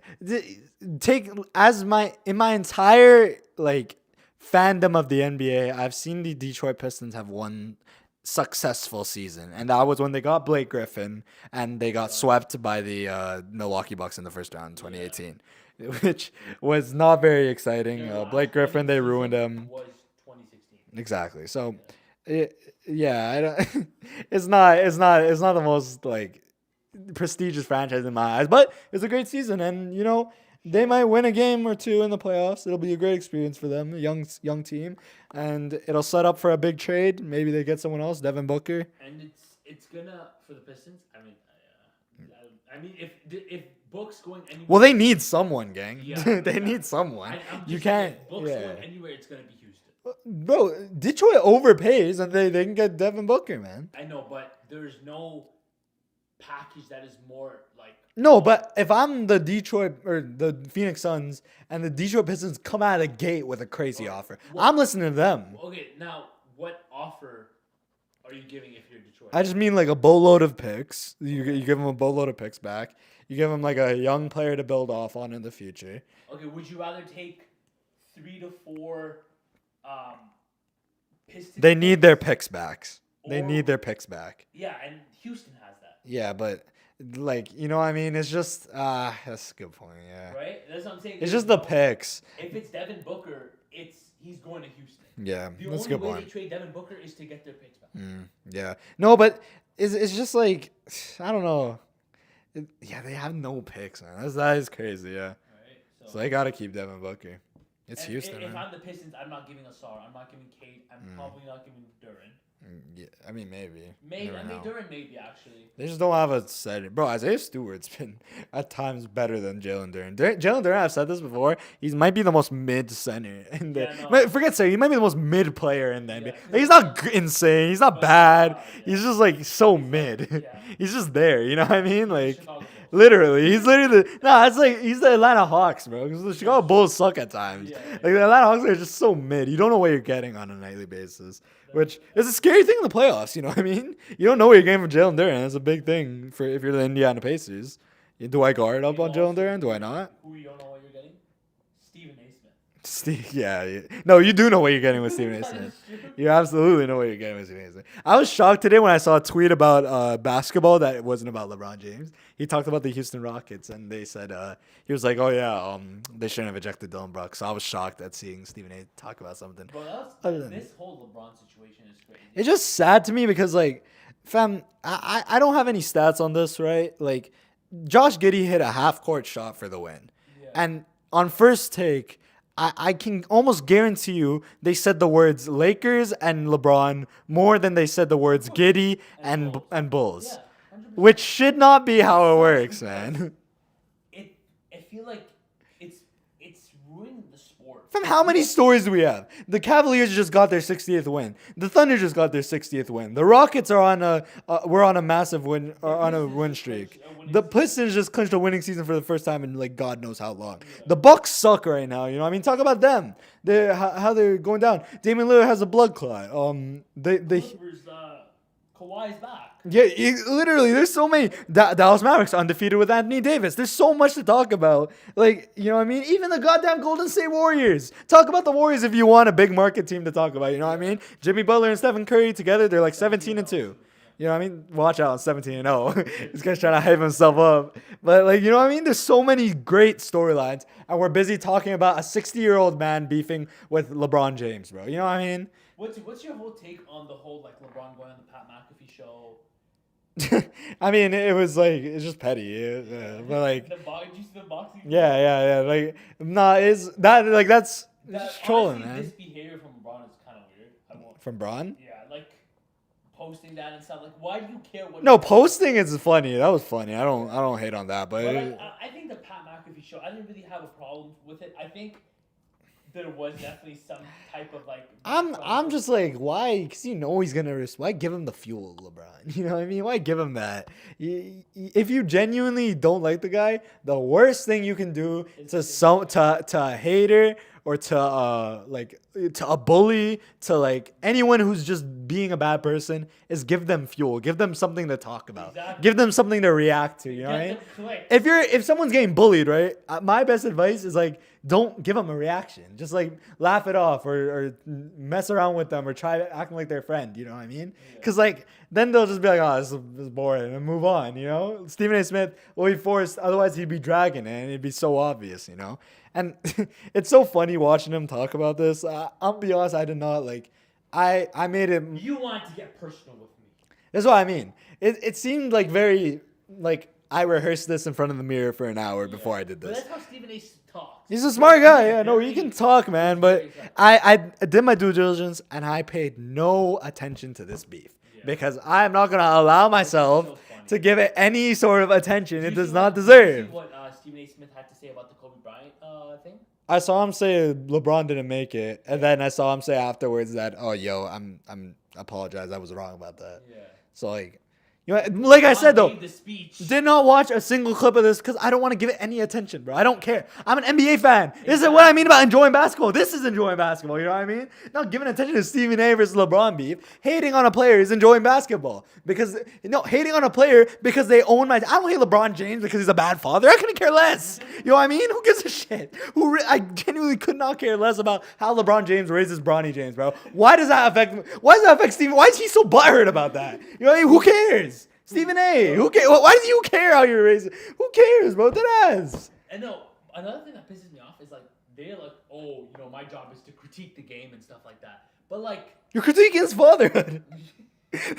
Speaker 2: In my entire like fandom of the NBA, I've seen the Detroit Pistons have one successful season, and that was when they got Blake Griffin and they got swept by the Milwaukee Bucks in the first round in 2018, which was not very exciting. Blake Griffin, they ruined him.
Speaker 1: Was 2016.
Speaker 2: Exactly. So, I don't, it's not the most like prestigious franchise in my eyes, but it's a great season, and you know. They might win a game or two in the playoffs. It'll be a great experience for them, a young team, and it'll set up for a big trade. Maybe they get someone else, Devin Booker.
Speaker 1: And it's gonna for the Pistons. I mean, if Book's going anywhere,
Speaker 2: well, they need someone, gang.
Speaker 1: Yeah,
Speaker 2: they need someone.
Speaker 1: You can't. If Book's going anywhere, it's gonna be Houston.
Speaker 2: Bro, Detroit overpays, and they can get Devin Booker, man.
Speaker 1: I know, but there's no package that is more like.
Speaker 2: No, but if I'm the Detroit or the Phoenix Suns and the Detroit Pistons come out of the gate with a crazy offer, I'm listening to them.
Speaker 1: Okay, now what offer are you giving if you're Detroit?
Speaker 2: I just mean like a boatload of picks. You give them a boatload of picks back. You give them like a young player to build off on in the future.
Speaker 1: Okay, would you rather take 3 to 4 Pistons?
Speaker 2: They need their picks back. They need their picks back.
Speaker 1: Yeah, and Houston has that.
Speaker 2: Yeah, but like, you know what I mean? It's just that's a good point, yeah.
Speaker 1: Right? That's what I'm saying.
Speaker 2: It's just the picks.
Speaker 1: If it's Devin Booker, he's going to Houston.
Speaker 2: Yeah,
Speaker 1: the
Speaker 2: that's a good
Speaker 1: only way
Speaker 2: point.
Speaker 1: they trade Devin Booker is to get their picks back.
Speaker 2: Yeah. No, but it's just like I don't know. They have no picks, man. That is crazy, yeah.
Speaker 1: Right?
Speaker 2: So they got to keep Devin Booker. It's Houston,
Speaker 1: If
Speaker 2: man.
Speaker 1: I'm the Pistons, I'm not giving Asar. I'm not giving Kate. I'm probably not giving Duran.
Speaker 2: Yeah, I mean, maybe.
Speaker 1: Duran maybe, actually.
Speaker 2: They just don't have a center. Bro, Isaiah Stewart's been at times better than Jalen Duren. Jalen Duren, I've said this before, he might be the most mid center. Forget center, he might be the most mid player in the NBA. Like, he's not insane. He's not bad. He's just like so mid. He's just there. You know what I mean? Like, Literally, he's literally it's like he's the Atlanta Hawks, bro. Because the Chicago Bulls suck at times.
Speaker 1: Yeah.
Speaker 2: Like the Atlanta Hawks are just so mid. You don't know what you're getting on a nightly basis, which is a scary thing in the playoffs. You know what I mean? You don't know what you're getting from Jalen Duren. That's a big thing for if you're the Indiana Pacers. Do I guard up on Jalen Duren? Do I not?
Speaker 1: Who you don't know what you're getting? Stephen A. Smith.
Speaker 2: No, you do know what you're getting with Stephen A. Smith. You absolutely know what you're getting with Stephen A. Smith. I was shocked today when I saw a tweet about basketball that wasn't about LeBron James. He talked about the Houston Rockets, and they said he was like, "Oh yeah, they shouldn't have ejected Dylan Brooks." So I was shocked at seeing Stephen A. talk about something.
Speaker 1: Bro, this whole LeBron situation is crazy.
Speaker 2: It's just sad to me because like, fam, I don't have any stats on this, right? Like, Josh Giddey hit a half-court shot for the win, and on first take. I can almost guarantee you they said the words Lakers and LeBron more than they said the words Giddey and Bulls,
Speaker 1: Yeah,
Speaker 2: which should not be how it works, man.
Speaker 1: I feel like it's ruining the sport.
Speaker 2: From how many stories do we have? The Cavaliers just got their 60th win. The Thunder just got their 60th win. The Rockets are on a massive win on a win streak. The Pistons just clinched a winning season for the first time in like God knows how long. The Bucks suck right now. You know what I mean? Talk about them. How they're going down. Damian Lillard has a blood clot.
Speaker 1: Kawhi's back.
Speaker 2: Yeah, literally, there's so many. Dallas Mavericks undefeated with Anthony Davis. There's so much to talk about. Like, you know what I mean? Even the goddamn Golden State Warriors. Talk about the Warriors if you want a big market team to talk about. You know what I mean? Jimmy Butler and Stephen Curry together, they're like 17-2. You know what I mean? Watch out, 17-0. This guy's trying to hype himself up. But, like, you know what I mean? There's so many great storylines, and we're busy talking about a 60-year-old man beefing with LeBron James, bro. You know what I mean?
Speaker 1: What's your whole take on the whole, like, LeBron going on the Pat McAfee show?
Speaker 2: I mean, it's just petty, but like,
Speaker 1: Did you see the boxing?
Speaker 2: Yeah. Like, that's trolling,
Speaker 1: honestly,
Speaker 2: man.
Speaker 1: This behavior from LeBron is kind of weird.
Speaker 2: From Bron?
Speaker 1: Yeah, like posting that and stuff. Like, why do you care what?
Speaker 2: No, posting is funny. That was funny. I don't hate on that, but
Speaker 1: I think the Pat McAfee show, I didn't really have a problem with it. I think there was definitely some type of like.
Speaker 2: I'm just like, why? Because you know he's gonna. Why give him the fuel, LeBron? You know what I mean? Why give him that? If you genuinely don't like the guy, the worst thing you can do to a hater or to a bully, to like anyone who's just being a bad person, is give them fuel, give them something to talk about,
Speaker 1: Exactly.
Speaker 2: give them something to react to. You know what I mean? If someone's getting bullied, right? My best advice is like, don't give them a reaction. Just like laugh it off or mess around with them or try acting like their friend. You know what I mean? Because like then they'll just be like, oh, this is boring, and move on. You know, Stephen A. Smith will be forced. Otherwise, he'd be dragging it, and it'd be so obvious. You know, and it's so funny watching him talk about this. I'll be honest, I did not like. I made it.
Speaker 1: You wanted to get personal with me.
Speaker 2: That's what I mean. It seemed like very like I rehearsed this in front of the mirror for an hour before I did this.
Speaker 1: But that's how Stephen A. talks.
Speaker 2: He's a smart guy. Yeah, no, he can talk, man. But I did my due diligence and I paid no attention to this beef because I'm not gonna allow myself to give it any sort of attention it does not deserve.
Speaker 1: Did you see what Stephen A. Smith had to say about the Kobe Bryant thing?
Speaker 2: I saw him say LeBron didn't make it, and then I saw him say afterwards that, "Oh, yo, I'm apologize. I was wrong about that."
Speaker 1: Yeah.
Speaker 2: So like. You know, like I said, though,
Speaker 1: The speech.
Speaker 2: did not watch a single clip of this because I don't want to give it any attention, bro. I don't care. I'm an NBA fan. This is what I mean about enjoying basketball. This is enjoying basketball. You know what I mean? Not giving attention to Stephen A. versus LeBron beef. Hating on a player is enjoying basketball. Because, hating on a player because they own my... I don't hate LeBron James because he's a bad father. I couldn't care less. You know what I mean? Who gives a shit? I genuinely could not care less about how LeBron James raises Bronny James, bro. Why does that affect Stephen? Why is he so butthurt about that? You know what I mean? Who cares? Stephen A. Who cares? Why do you care how you're raising? Who cares, bro? Deadass.
Speaker 1: And no, another thing that pisses me off is like they're like, oh, my job is to critique the game and stuff like that. But like,
Speaker 2: you're critiquing his fatherhood.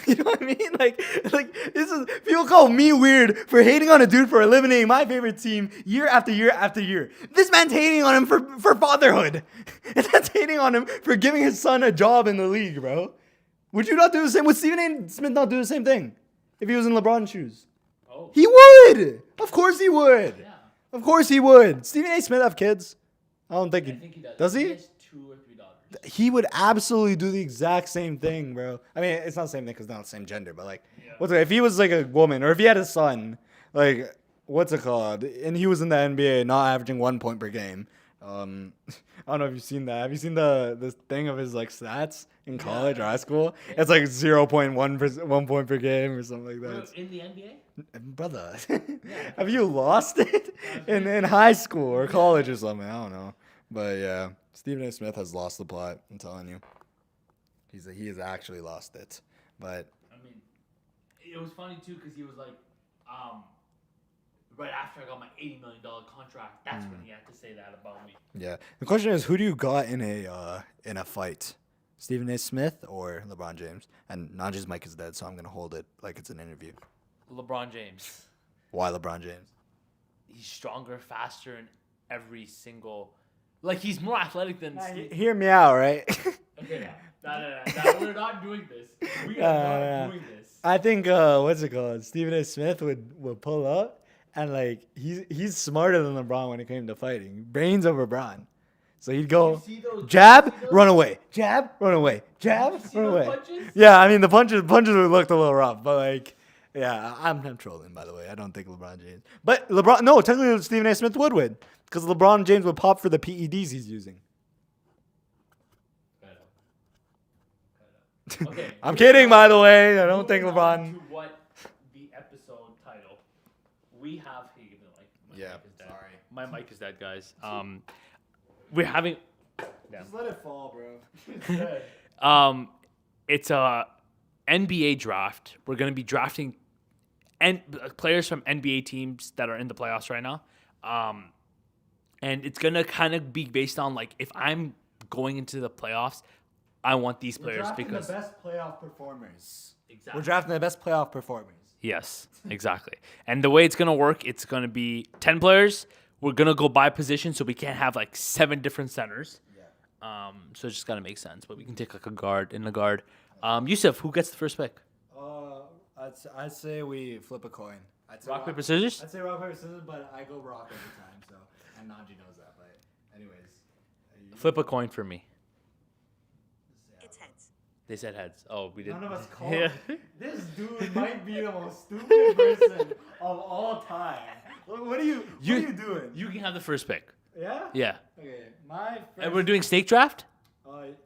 Speaker 2: You know what I mean? Like this is people call me weird for hating on a dude for eliminating my favorite team year after year after year. This man's hating on him for fatherhood. And that's hating on him for giving his son a job in the league, bro. Would you not do the same? Would Stephen A. Smith not do the same thing? If he was in LeBron's shoes.
Speaker 1: oh,
Speaker 2: He would. Of course he would.
Speaker 1: yeah,
Speaker 2: Of course he would. Stephen A. Smith have kids? I don't think
Speaker 1: I
Speaker 2: he
Speaker 1: think he does.
Speaker 2: does. He?
Speaker 1: He has 2 or 3 daughters.
Speaker 2: He would absolutely do the exact same thing, bro. I mean, it's not the same thing because they're not the same gender, but like, if he was like a woman or if he had a son, like, what's it called? And he was in the NBA, not averaging 1 point per game. I don't know if you've seen that. Have you seen the thing of his like stats in college or high school? It's like 0.1 1 point per game or something like that.
Speaker 1: In the NBA?
Speaker 2: Brother, have you lost it in high school or college or something? I don't know. But yeah, Stephen A. Smith has lost the plot. I'm telling you, he has actually lost it. But
Speaker 1: I mean, it was funny too because he was like, right after I got my $80 million contract, that's when he had to say that about me.
Speaker 2: yeah, the question is, who do you got in a fight? Stephen A. Smith or LeBron James? And Najee's mic is dead, so I'm gonna hold it like it's an interview.
Speaker 1: LeBron James.
Speaker 2: Why LeBron James?
Speaker 1: He's stronger, faster in every single. Like he's more athletic than.
Speaker 2: Hear me out, right?
Speaker 1: Okay, no, we're not doing this. We are not doing this.
Speaker 2: I think what's it called? Stephen A. Smith would pull up and like he's smarter than LeBron when it came to fighting. Brains over Braun. So he'd go jab, run away, jab, run away, jab, run away.
Speaker 1: Punches?
Speaker 2: Yeah, I mean the punches would look a little rough, but like yeah, I'm trolling by the way. I don't think LeBron James. But technically Stephen A. Smith would win because LeBron James would pop for the PEDs he's using.
Speaker 1: Okay.
Speaker 2: I'm kidding, by the way. I don't think LeBron.
Speaker 1: To what the episode title? We have. Hey, give me the mic.
Speaker 2: Yeah,
Speaker 1: Mic is dead.
Speaker 2: sorry.
Speaker 1: My mic is dead, guys. We're having.
Speaker 2: Just let it fall, bro.
Speaker 1: It's a NBA draft. We're gonna be drafting players from NBA teams that are in the playoffs right now. And it's gonna kind of be based on like if I'm going into the playoffs. I want these players because
Speaker 2: the best playoff performers.
Speaker 1: Exactly.
Speaker 2: We're drafting the best playoff performers.
Speaker 1: Yes, exactly. And the way it's gonna work, it's gonna be 10 players. We're gonna go by position, so we can't have like 7 different centers. Yeah. So it's just gotta make sense. But we can take like a guard in the guard. Yusuf, who gets the first pick?
Speaker 2: I'd say we flip a coin.
Speaker 1: Rock, paper, scissors.
Speaker 2: I'd say rock paper scissors, but I go rock every time. So and Najee knows that. But anyways,
Speaker 1: Flip a coin for me.
Speaker 3: It's heads.
Speaker 1: They said heads. Oh, we didn't.
Speaker 2: none of us called.
Speaker 1: Yeah.
Speaker 2: This dude might be the most stupid person of all time. What are you doing?
Speaker 1: You can have the first pick.
Speaker 2: Yeah.
Speaker 1: Yeah.
Speaker 2: Okay, my first.
Speaker 1: And we're doing snake draft.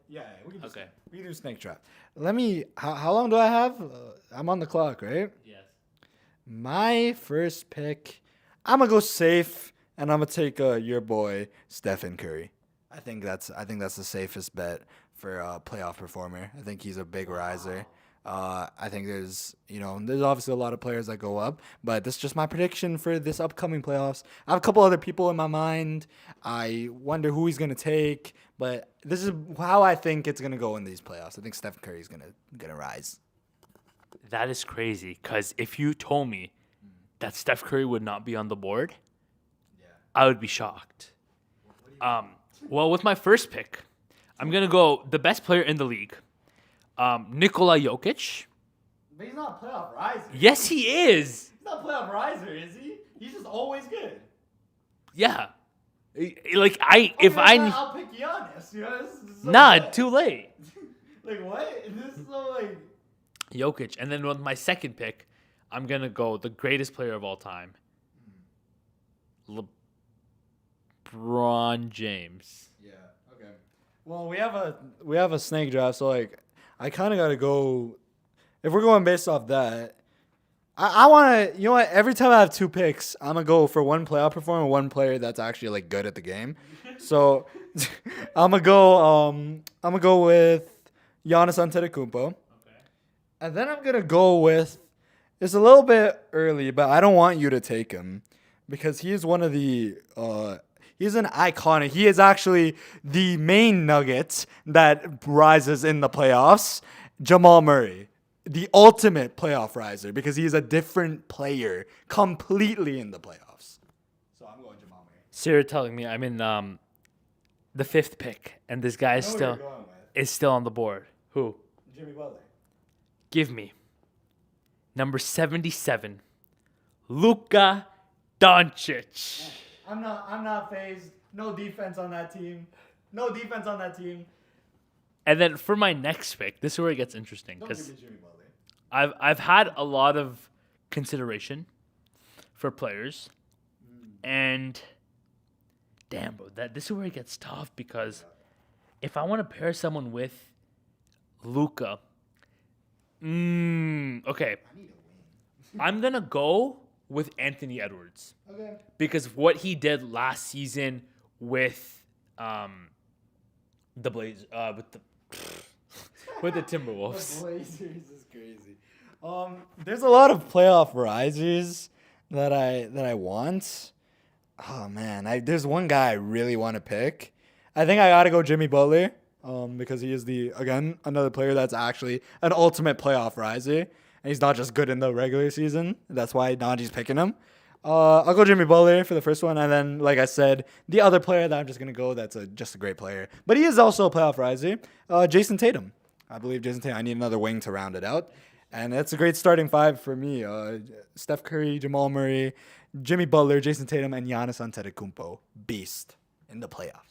Speaker 2: Yeah, we can do
Speaker 1: Okay.
Speaker 2: we can do snake trap. Let me. How long do I have? I'm on the clock, right?
Speaker 1: Yes.
Speaker 2: My first pick. I'm gonna go safe, and I'm gonna take your boy Stephen Curry. I think that's the safest bet for a playoff performer. I think he's a big riser. I think there's obviously a lot of players that go up, but this is just my prediction for this upcoming playoffs. I have a couple other people in my mind. I wonder who he's gonna take, but this is how I think it's gonna go in these playoffs. I think Stephen Curry is gonna rise.
Speaker 1: That is crazy. Because if you told me that Steph Curry would not be on the board, I would be shocked. Well, with my first pick, I'm gonna go the best player in the league, Nikola Jokic.
Speaker 2: But he's not a playoff riser.
Speaker 1: Yes, he is.
Speaker 2: He's not a playoff riser, is he? He's just always good.
Speaker 1: Yeah. Like
Speaker 2: I'll pick Giannis. This is so
Speaker 1: nah,
Speaker 2: bad.
Speaker 1: too late.
Speaker 2: Like what? This is so like.
Speaker 1: Jokic, and then with my second pick, I'm gonna go the greatest player of all time, LeBron James.
Speaker 2: Yeah. Okay. Well, we have a snake draft, so like I kind of got to go. If we're going based off that, I want to. You know what? Every time I have 2 picks, I'm gonna go for one playoff performer, one player that's actually like good at the game. So I'm gonna go with Giannis Antetokounmpo. And then I'm going to go with, it's a little bit early, but I don't want you to take him because he is one of the, he's an iconic, he is actually the main nugget that rises in the playoffs, Jamal Murray, the ultimate playoff riser because he is a different player completely in the playoffs. So I'm going Jamal Murray.
Speaker 1: So you're telling me I'm in the 5th pick, and this guy is still on the board. Who?
Speaker 2: Jimmy Butler.
Speaker 1: Give me number 77, Luka Doncic.
Speaker 2: I'm not phased. No defense on that team.
Speaker 1: And then for my next pick, this is where it gets interesting
Speaker 2: Don't
Speaker 1: because
Speaker 2: give me Jimmy Butler.
Speaker 1: I've had a lot of consideration for players. And damn, bro, this is where it gets tough because if I want to pair someone with Luca, okay, I'm gonna go with Anthony Edwards
Speaker 2: Okay.
Speaker 1: because of what he did last season with the Blaze with the with the Timberwolves.
Speaker 2: Blazers is crazy. There's a lot of playoff risers that I want. Oh man, there's one guy I really want to pick. I think I gotta go Jimmy Butler. Because he is another player that's actually an ultimate playoff riser, and he's not just good in the regular season. That's why Najee's picking him. I'll go Jimmy Butler for the first one, and then, like I said, the other player that I'm just gonna go that's just a great player, but he is also a playoff riser. Jason Tatum. I believe Jason Tatum. I need another wing to round it out, and that's a great starting five for me. Steph Curry, Jamal Murray, Jimmy Butler, Jason Tatum, and Giannis Antetokounmpo. Beast in the playoffs.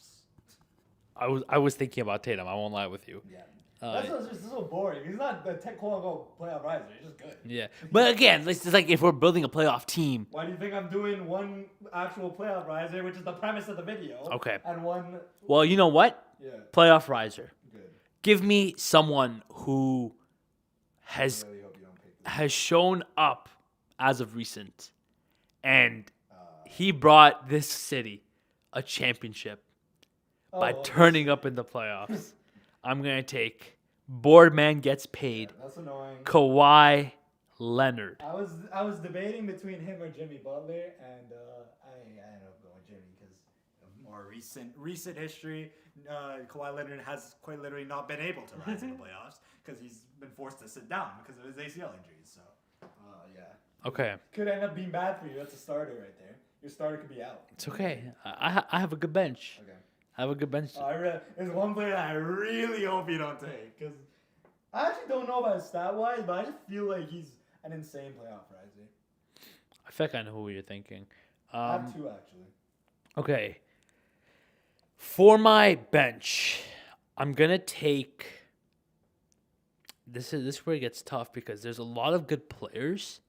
Speaker 1: I was thinking about Tatum. I won't lie with you.
Speaker 2: Yeah. That's just so boring. He's not the quote-unquote playoff riser. He's just good.
Speaker 1: Yeah, but again, it's just like if we're building a playoff team.
Speaker 2: Why do you think I'm doing one actual playoff riser, which is the premise of the video?
Speaker 1: Okay.
Speaker 2: And one.
Speaker 1: Well, you know what?
Speaker 2: Yeah.
Speaker 1: Playoff riser.
Speaker 2: Good.
Speaker 1: Give me someone who has
Speaker 2: I really hope you don't pick this.
Speaker 1: has shown up as of recent, and he brought this city a championship by turning up in the playoffs. I'm gonna take Boardman gets paid.
Speaker 2: That's annoying.
Speaker 1: Kawhi Leonard.
Speaker 2: I was debating between him or Jimmy Butler, and I ended up going Jimmy because of more recent history. Kawhi Leonard has quite literally not been able to rise in the playoffs because he's been forced to sit down because of his ACL injuries. So, yeah.
Speaker 1: Okay,
Speaker 2: Could end up being bad for you. That's a starter right there. Your starter could be out.
Speaker 1: it's okay. I have a good bench.
Speaker 2: Okay.
Speaker 1: I have a good bench.
Speaker 2: There's one player that I really hope you don't take because I actually don't know about his stat wise, but I just feel like he's an insane playoff riser.
Speaker 1: I feel like I know who you're thinking.
Speaker 2: I have two actually.
Speaker 1: Okay. For my bench, I'm gonna take. This is where it gets tough because there's a lot of good players.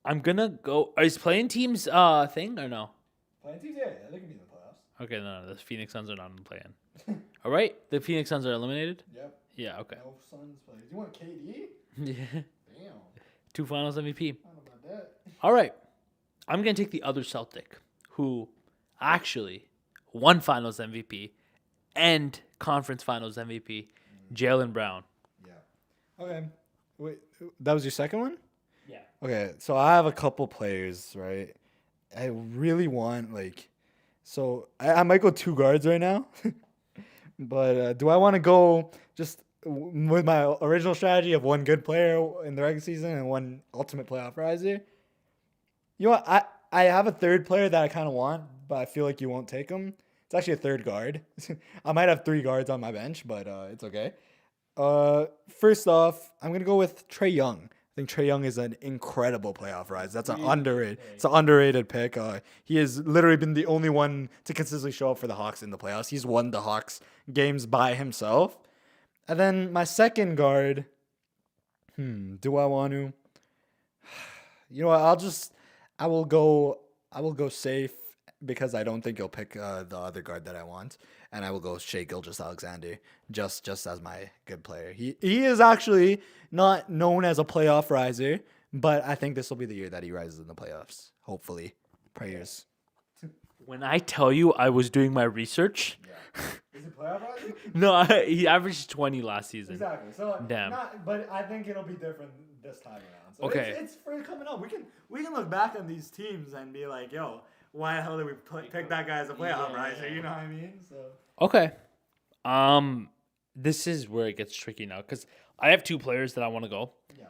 Speaker 1: I'm gonna go. Is playing teams thing or no?
Speaker 2: Playing teams, yeah, they can be in the playoffs.
Speaker 1: Okay, no, the Phoenix Suns are not in the play-in. All right, the Phoenix Suns are eliminated.
Speaker 2: Yep.
Speaker 1: Yeah. Okay.
Speaker 2: No Suns players. You want KD?
Speaker 1: Yeah.
Speaker 2: Damn.
Speaker 1: 2 Finals MVP.
Speaker 2: I don't know about that.
Speaker 1: All right, I'm gonna take the other Celtic, who actually won Finals MVP and Conference Finals MVP, Jaylen Brown.
Speaker 2: Yeah. Okay. Wait, that was your second one?
Speaker 1: Yeah.
Speaker 2: Okay, so I have a couple players, right? I really want so I might go two guards right now, but do I want to go just with my original strategy of one good player in the regular season and one ultimate playoff riser? You know what? I have a third player that I kind of want, but I feel like you won't take him. It's actually a third guard. I might have three guards on my bench, but it's okay. First off, I'm gonna go with Trae Young. I think Trae Young is an incredible playoff rise. That's an underrated. It's an underrated pick. He has literally been the only one to consistently show up for the Hawks in the playoffs. He's won the Hawks games by himself. And then my second guard. Do I want to? You know what? I will go safe because I don't think he'll pick the other guard that I want, and I will go Shai Gilgeous-Alexander just as my good player. He is actually not known as a playoff riser, but I think this will be the year that he rises in the playoffs. Hopefully, prayers.
Speaker 1: When I tell you I was doing my research,
Speaker 2: Is it playoff riser?
Speaker 1: no, he averaged 20 last season.
Speaker 2: Exactly. So
Speaker 1: Damn.
Speaker 2: But I think it'll be different this time around. So
Speaker 1: Okay.
Speaker 2: It's for coming up. We can look back on these teams and be like, yo, why the hell did we pick that guy as a playoff riser? You know what I mean? So.
Speaker 1: Okay. This is where it gets tricky now because I have two players that I want to go.
Speaker 2: Yeah.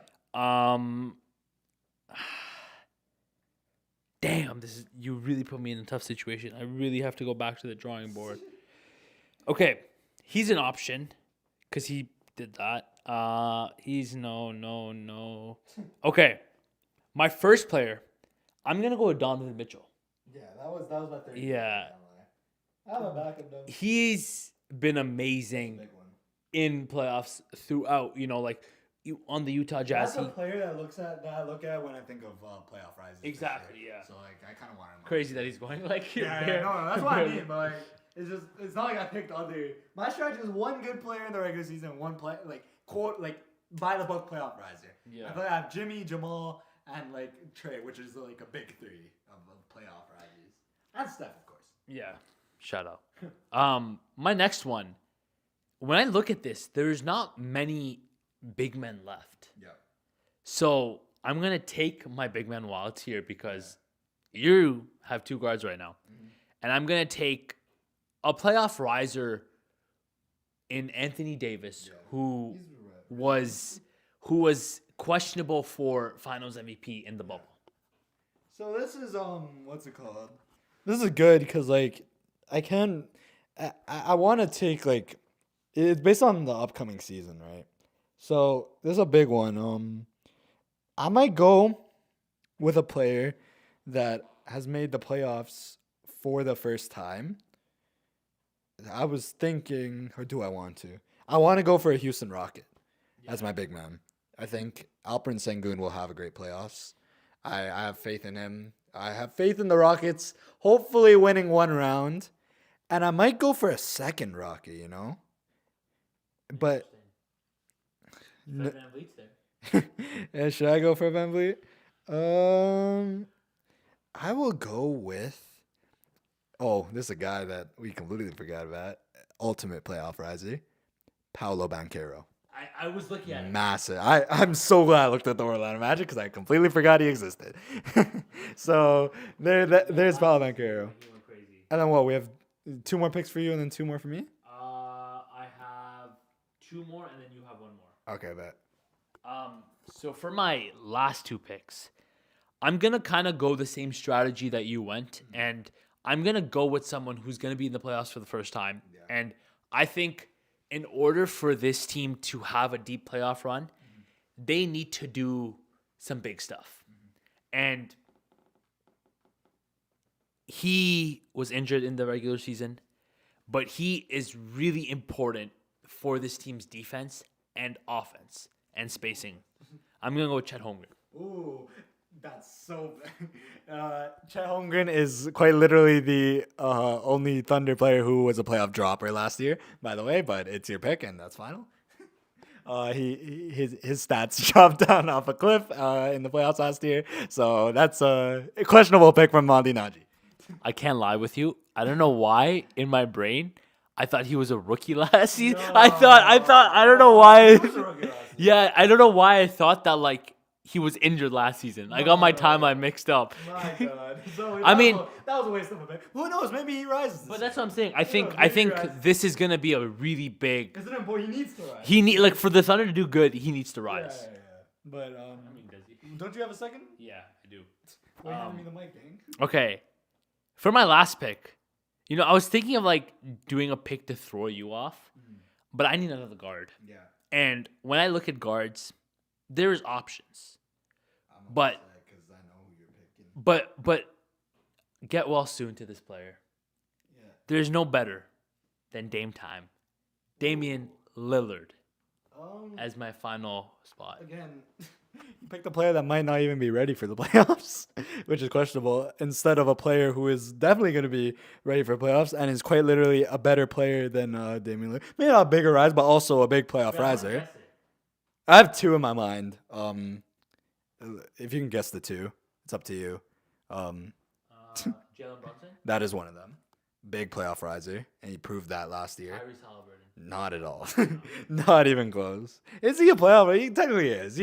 Speaker 1: Damn, you really put me in a tough situation. I really have to go back to the drawing board. Okay, he's an option because he did that. He's no. Okay, my first player, I'm gonna go with Donovan Mitchell.
Speaker 2: Yeah, that was my third.
Speaker 1: Yeah.
Speaker 2: I have a backup though.
Speaker 1: He's been amazing
Speaker 2: Big one.
Speaker 1: in playoffs throughout. on the Utah Jazz.
Speaker 2: That's a player that I look at when I think of playoff rises. for
Speaker 1: Exactly,
Speaker 2: sure.
Speaker 1: yeah.
Speaker 2: So like I kind of want him.
Speaker 1: Crazy that he's going like
Speaker 2: Yeah, no, that's what I mean. But like, it's not like I picked other. My strategy is one good player in the regular season, one play like by the book playoff riser.
Speaker 1: Yeah.
Speaker 2: I feel like I have Jimmy, Jamal, and like Trey, which is like a big three of playoff rises, and Steph, of course.
Speaker 1: Yeah. Shut up. My next one. When I look at this, there's not many big men left.
Speaker 2: Yeah.
Speaker 1: So I'm gonna take my big man wallets here because you have 2 guards right now, and I'm gonna take a playoff riser in Anthony Davis, who was questionable for Finals MVP in the bubble.
Speaker 2: So this is what's it called? This is good because like I want to take like it's based on the upcoming season, right? So this is a big one. I might go with a player that has made the playoffs for the first time. I was thinking, or do I want to? I want to go for a Houston Rocket as my big man. I think Alperen Sengun will have a great playoffs. I have faith in him. I have faith in the Rockets, hopefully winning one round. And I might go for a second Rocket, you know? But
Speaker 1: Fred VanVleet's there.
Speaker 2: yeah, should I go for Van Vliet? I will go with. Oh, this is a guy that we completely forgot about. Ultimate playoff riser, Paolo Banchero.
Speaker 1: I was looking at it.
Speaker 2: Massive. I'm so glad I looked at the Orlando Magic because I completely forgot he existed. So there's Paolo Banchero.
Speaker 1: He went crazy.
Speaker 2: And then what? We have 2 more picks for you and then 2 more for me?
Speaker 1: I have 2 more and then you have 1 more.
Speaker 2: Okay, bet.
Speaker 1: So for my last 2 picks, I'm going to kind of go the same strategy that you went, and I'm going to go with someone who's going to be in the playoffs for the first time. Yeah. And I think in order for this team to have a deep playoff run, they need to do some big stuff. And he was injured in the regular season, but he is really important for this team's defense and offense and spacing. I'm going to go with Chet Holmgren.
Speaker 2: Ooh, that's so bad. Chet Holmgren is quite literally the only Thunder player who was a playoff dropper last year, by the way, but it's your pick, and that's final. His stats dropped down off a cliff in the playoffs last year, so that's a questionable pick from Monty Najee.
Speaker 1: I can't lie with you. I don't know why in my brain I thought he was a rookie last season.
Speaker 2: No.
Speaker 1: I thought I don't know why.
Speaker 2: He was a rookie last year.
Speaker 1: Yeah, I don't know why I thought that like he was injured last season. I got my timeline mixed up.
Speaker 2: My God. So
Speaker 1: I mean,
Speaker 2: that was a waste of a pick. Who knows? Maybe he rises.
Speaker 1: But that's what I'm saying. I
Speaker 2: Who
Speaker 1: think
Speaker 2: knows?
Speaker 1: I
Speaker 2: Maybe
Speaker 1: think
Speaker 2: he rises.
Speaker 1: this is gonna be a really big.
Speaker 2: Isn't it important? He needs to rise.
Speaker 1: He need like for the Thunder to do good. He needs to rise.
Speaker 2: Yeah. But
Speaker 1: I mean, does he?
Speaker 2: don't you have a second?
Speaker 1: Yeah, I do.
Speaker 2: Wait, hand me the mic, gang.
Speaker 1: Okay, for my last pick, I was thinking of like doing a pick to throw you off, but I need another guard.
Speaker 2: Yeah.
Speaker 1: And when I look at guards, there's options. But
Speaker 2: because I know who you're picking.
Speaker 1: but get well soon to this player.
Speaker 2: Yeah.
Speaker 1: There's no better than Dame Time. Damian Lillard as my final spot.
Speaker 2: Again, you picked a player that might not even be ready for the playoffs, which is questionable, instead of a player who is definitely going to be ready for playoffs and is quite literally a better player than Damian Lillard. Maybe not a bigger rise, but also a big playoff riser. I have 2 in my mind. If you can guess the 2, it's up to you.
Speaker 1: Jalen Brunson?
Speaker 2: That is one of them. Big playoff riser, and he proved that last year.
Speaker 1: Tyrese Halliburton.
Speaker 2: Not at all. Not even close. Is he a playoff? He technically is.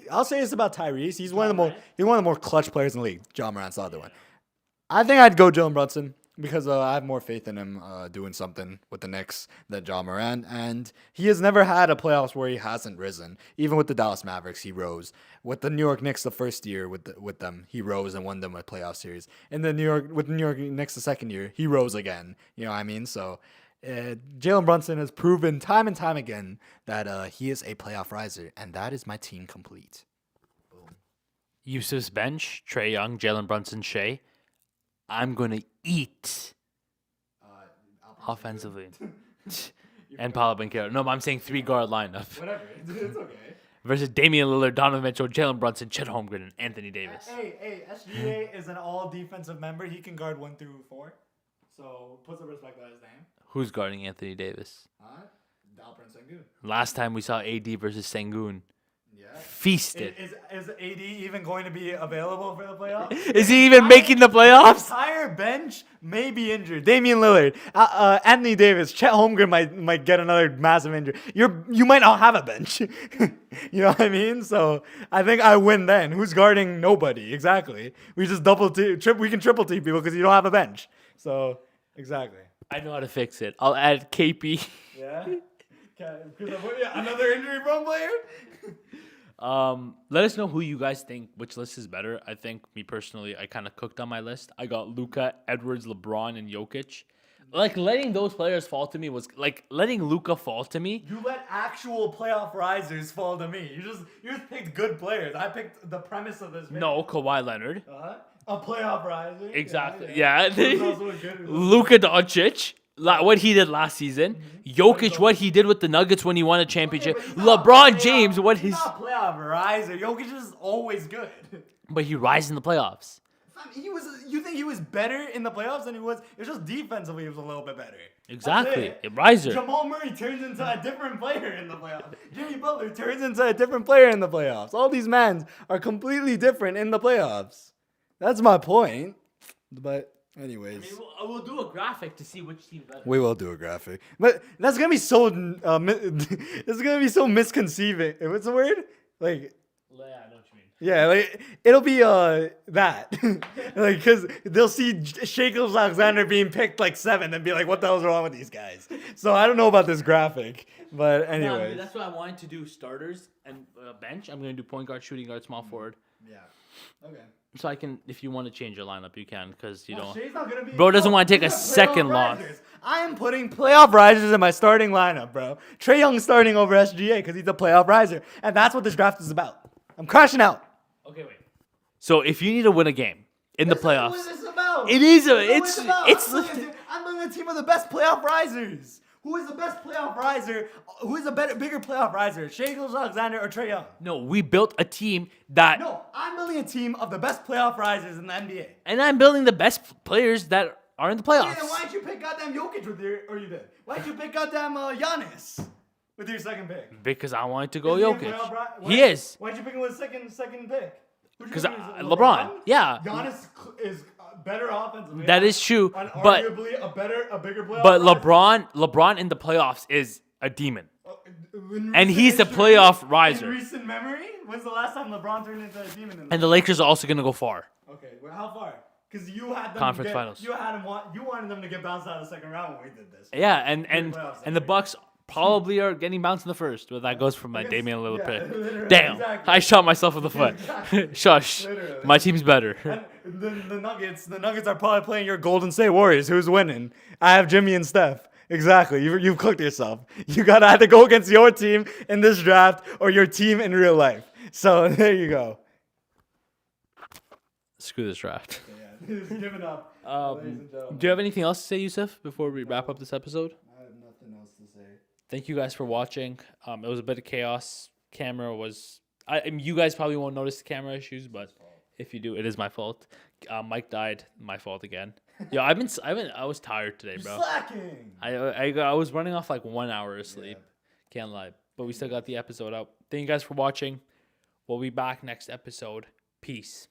Speaker 2: I'll say this about Tyrese. He's one of the more clutch players in the league. John Morant's the other one. I think I'd go Jalen Brunson because I have more faith in him doing something with the Knicks than John Morant. And he has never had a playoffs where he hasn't risen. Even with the Dallas Mavericks, he rose. With the New York Knicks the first year with them, he rose and won them a playoff series. And with the New York Knicks the second year, he rose again. You know what I mean? So Jalen Brunson has proven time and time again that he is a playoff riser. And that is my team complete. Boom.
Speaker 1: Yusuf's bench, Trae Young, Jalen Brunson, Shea. I'm going to eat offensively. And Paolo Banchero. No, but I'm saying 3-guard lineup.
Speaker 2: Whatever. It's okay.
Speaker 1: Versus Damian Lillard, Donovan Mitchell, Jalen Brunson, Chet Holmgren, and Anthony Davis.
Speaker 2: Hey, SGA is an all defensive member. He can guard 1 through 4. So put some respect on his name.
Speaker 1: Who's guarding Anthony Davis?
Speaker 2: Dalprin Sengun.
Speaker 1: Last time we saw AD versus Sengun.
Speaker 2: Yeah.
Speaker 1: Feasted.
Speaker 2: Is AD even going to be available for the playoffs?
Speaker 1: Is he even making the playoffs?
Speaker 2: Entire bench may be injured. Damian Lillard, Anthony Davis, Chet Holmgren might get another massive injury. You might not have a bench. You know what I mean? So I think I win then. Who's guarding nobody? Exactly. We just we can triple team people because you don't have a bench. So exactly.
Speaker 1: I know how to fix it. I'll add KP.
Speaker 2: Yeah. Another injury prone player.
Speaker 1: Let us know who you guys think, which list is better. I think, me personally, I kind of cooked on my list. I got Luka, Edwards, LeBron, and Jokic. Like, letting those players fall to me was like letting Luka fall to me.
Speaker 2: You let actual playoff risers fall to me. You just picked good players. I picked the premise of this video.
Speaker 1: No, Kawhi Leonard.
Speaker 2: A playoff riser.
Speaker 1: Exactly.
Speaker 2: Yeah.
Speaker 1: Yeah. Luka Doncic. What he did last season, Jokic, what he did with the Nuggets when he won a championship, LeBron James,
Speaker 2: He's not playoff riser. Jokic is always good.
Speaker 1: But he rises in the playoffs.
Speaker 2: You think he was better in the playoffs than he was? It was just defensively he was a little bit better.
Speaker 1: Exactly, a riser.
Speaker 2: Jamal Murray turns into a different player in the playoffs. Jimmy Butler turns into a different player in the playoffs. All these men are completely different in the playoffs. That's my point. But anyways,
Speaker 1: we'll do a graphic to see which team better.
Speaker 2: we will do a graphic, but that's gonna be so. It's gonna be so misconceiving. What's the word? Like,
Speaker 1: Yeah, I know what you mean.
Speaker 2: yeah, like it'll be that, like, because they'll see Shea Alexander being picked like 7 and be like, "What the hell's wrong with these guys?" So I don't know about this graphic, but anyways.
Speaker 1: That's why I wanted to do starters and bench. I'm gonna do point guard, shooting guard, small forward.
Speaker 2: Yeah. Okay.
Speaker 1: So I can, if you want to change your lineup, you can, because you don't.
Speaker 2: Shea's not gonna be,
Speaker 1: Bro doesn't want to take a
Speaker 2: he's
Speaker 1: second
Speaker 2: playoff
Speaker 1: loss.
Speaker 2: risers. I am putting playoff risers in my starting lineup, bro. Trae Young's starting over SGA because he's a playoff riser, and that's what this draft is about. I'm crashing out.
Speaker 1: Okay, wait. So if you need to win a game in the playoffs,
Speaker 2: What is this about?
Speaker 1: it is a.
Speaker 2: That's what
Speaker 1: It's.
Speaker 2: I'm building a team of the best playoff risers. Who is the best playoff riser? Who is a bigger playoff riser? Shea Alexander or Trae Young?
Speaker 1: No, we built a team that.
Speaker 2: No, I'm building a team of the best playoff risers in the NBA.
Speaker 1: And I'm building the best players that are in the playoffs.
Speaker 2: Yeah, then why didn't you pick goddamn Jokic you did? Why didn't you pick goddamn Giannis with your second pick?
Speaker 1: Because I wanted to go
Speaker 2: Is he a
Speaker 1: Jokic.
Speaker 2: playoff
Speaker 1: He is.
Speaker 2: Why'd you pick him with second pick?
Speaker 1: Because LeBron. Yeah.
Speaker 2: Giannis is better offensively.
Speaker 1: That is true.
Speaker 2: And
Speaker 1: But
Speaker 2: arguably a bigger playoff.
Speaker 1: but
Speaker 2: riser.
Speaker 1: LeBron in the playoffs is a demon.
Speaker 2: In
Speaker 1: And
Speaker 2: recent
Speaker 1: he's the
Speaker 2: history,
Speaker 1: playoff riser.
Speaker 2: In recent memory, when's the last time LeBron turned into a demon?
Speaker 1: And the Lakers are also gonna go far.
Speaker 2: Okay, well, how far? Because you had them
Speaker 1: Conference finals.
Speaker 2: You wanted them to get bounced out of the second round when we did this.
Speaker 1: Yeah, and
Speaker 2: playoffs
Speaker 1: and the Bucks probably are getting bounced in the first. But that goes from my
Speaker 2: Against-
Speaker 1: Damian Lillard
Speaker 2: yeah,
Speaker 1: pick.
Speaker 2: literally,
Speaker 1: Damn,
Speaker 2: exactly.
Speaker 1: I shot myself in the foot.
Speaker 2: Exactly.
Speaker 1: Shush.
Speaker 2: Literally.
Speaker 1: My team's better.
Speaker 2: And the Nuggets are probably playing your Golden State Warriors. Who's winning? I have Jimmy and Steph. Exactly. You've cooked yourself. You gotta either go against your team in this draft or your team in real life. So there you go.
Speaker 1: Screw this draft.
Speaker 2: Yeah, he's giving up.
Speaker 1: Do you have anything else to say, Yusuf, before we wrap up this episode?
Speaker 2: I have nothing else to say.
Speaker 1: Thank you guys for watching. It was a bit of chaos. Camera was. I mean, you guys probably won't notice the camera issues, but if you do, it is my fault. Mike died. My fault again. Yeah, I was tired today, bro.
Speaker 2: Slacking.
Speaker 1: I was running off like 1 hour of sleep. Can't lie. But we still got the episode out. Thank you guys for watching. We'll be back next episode. Peace.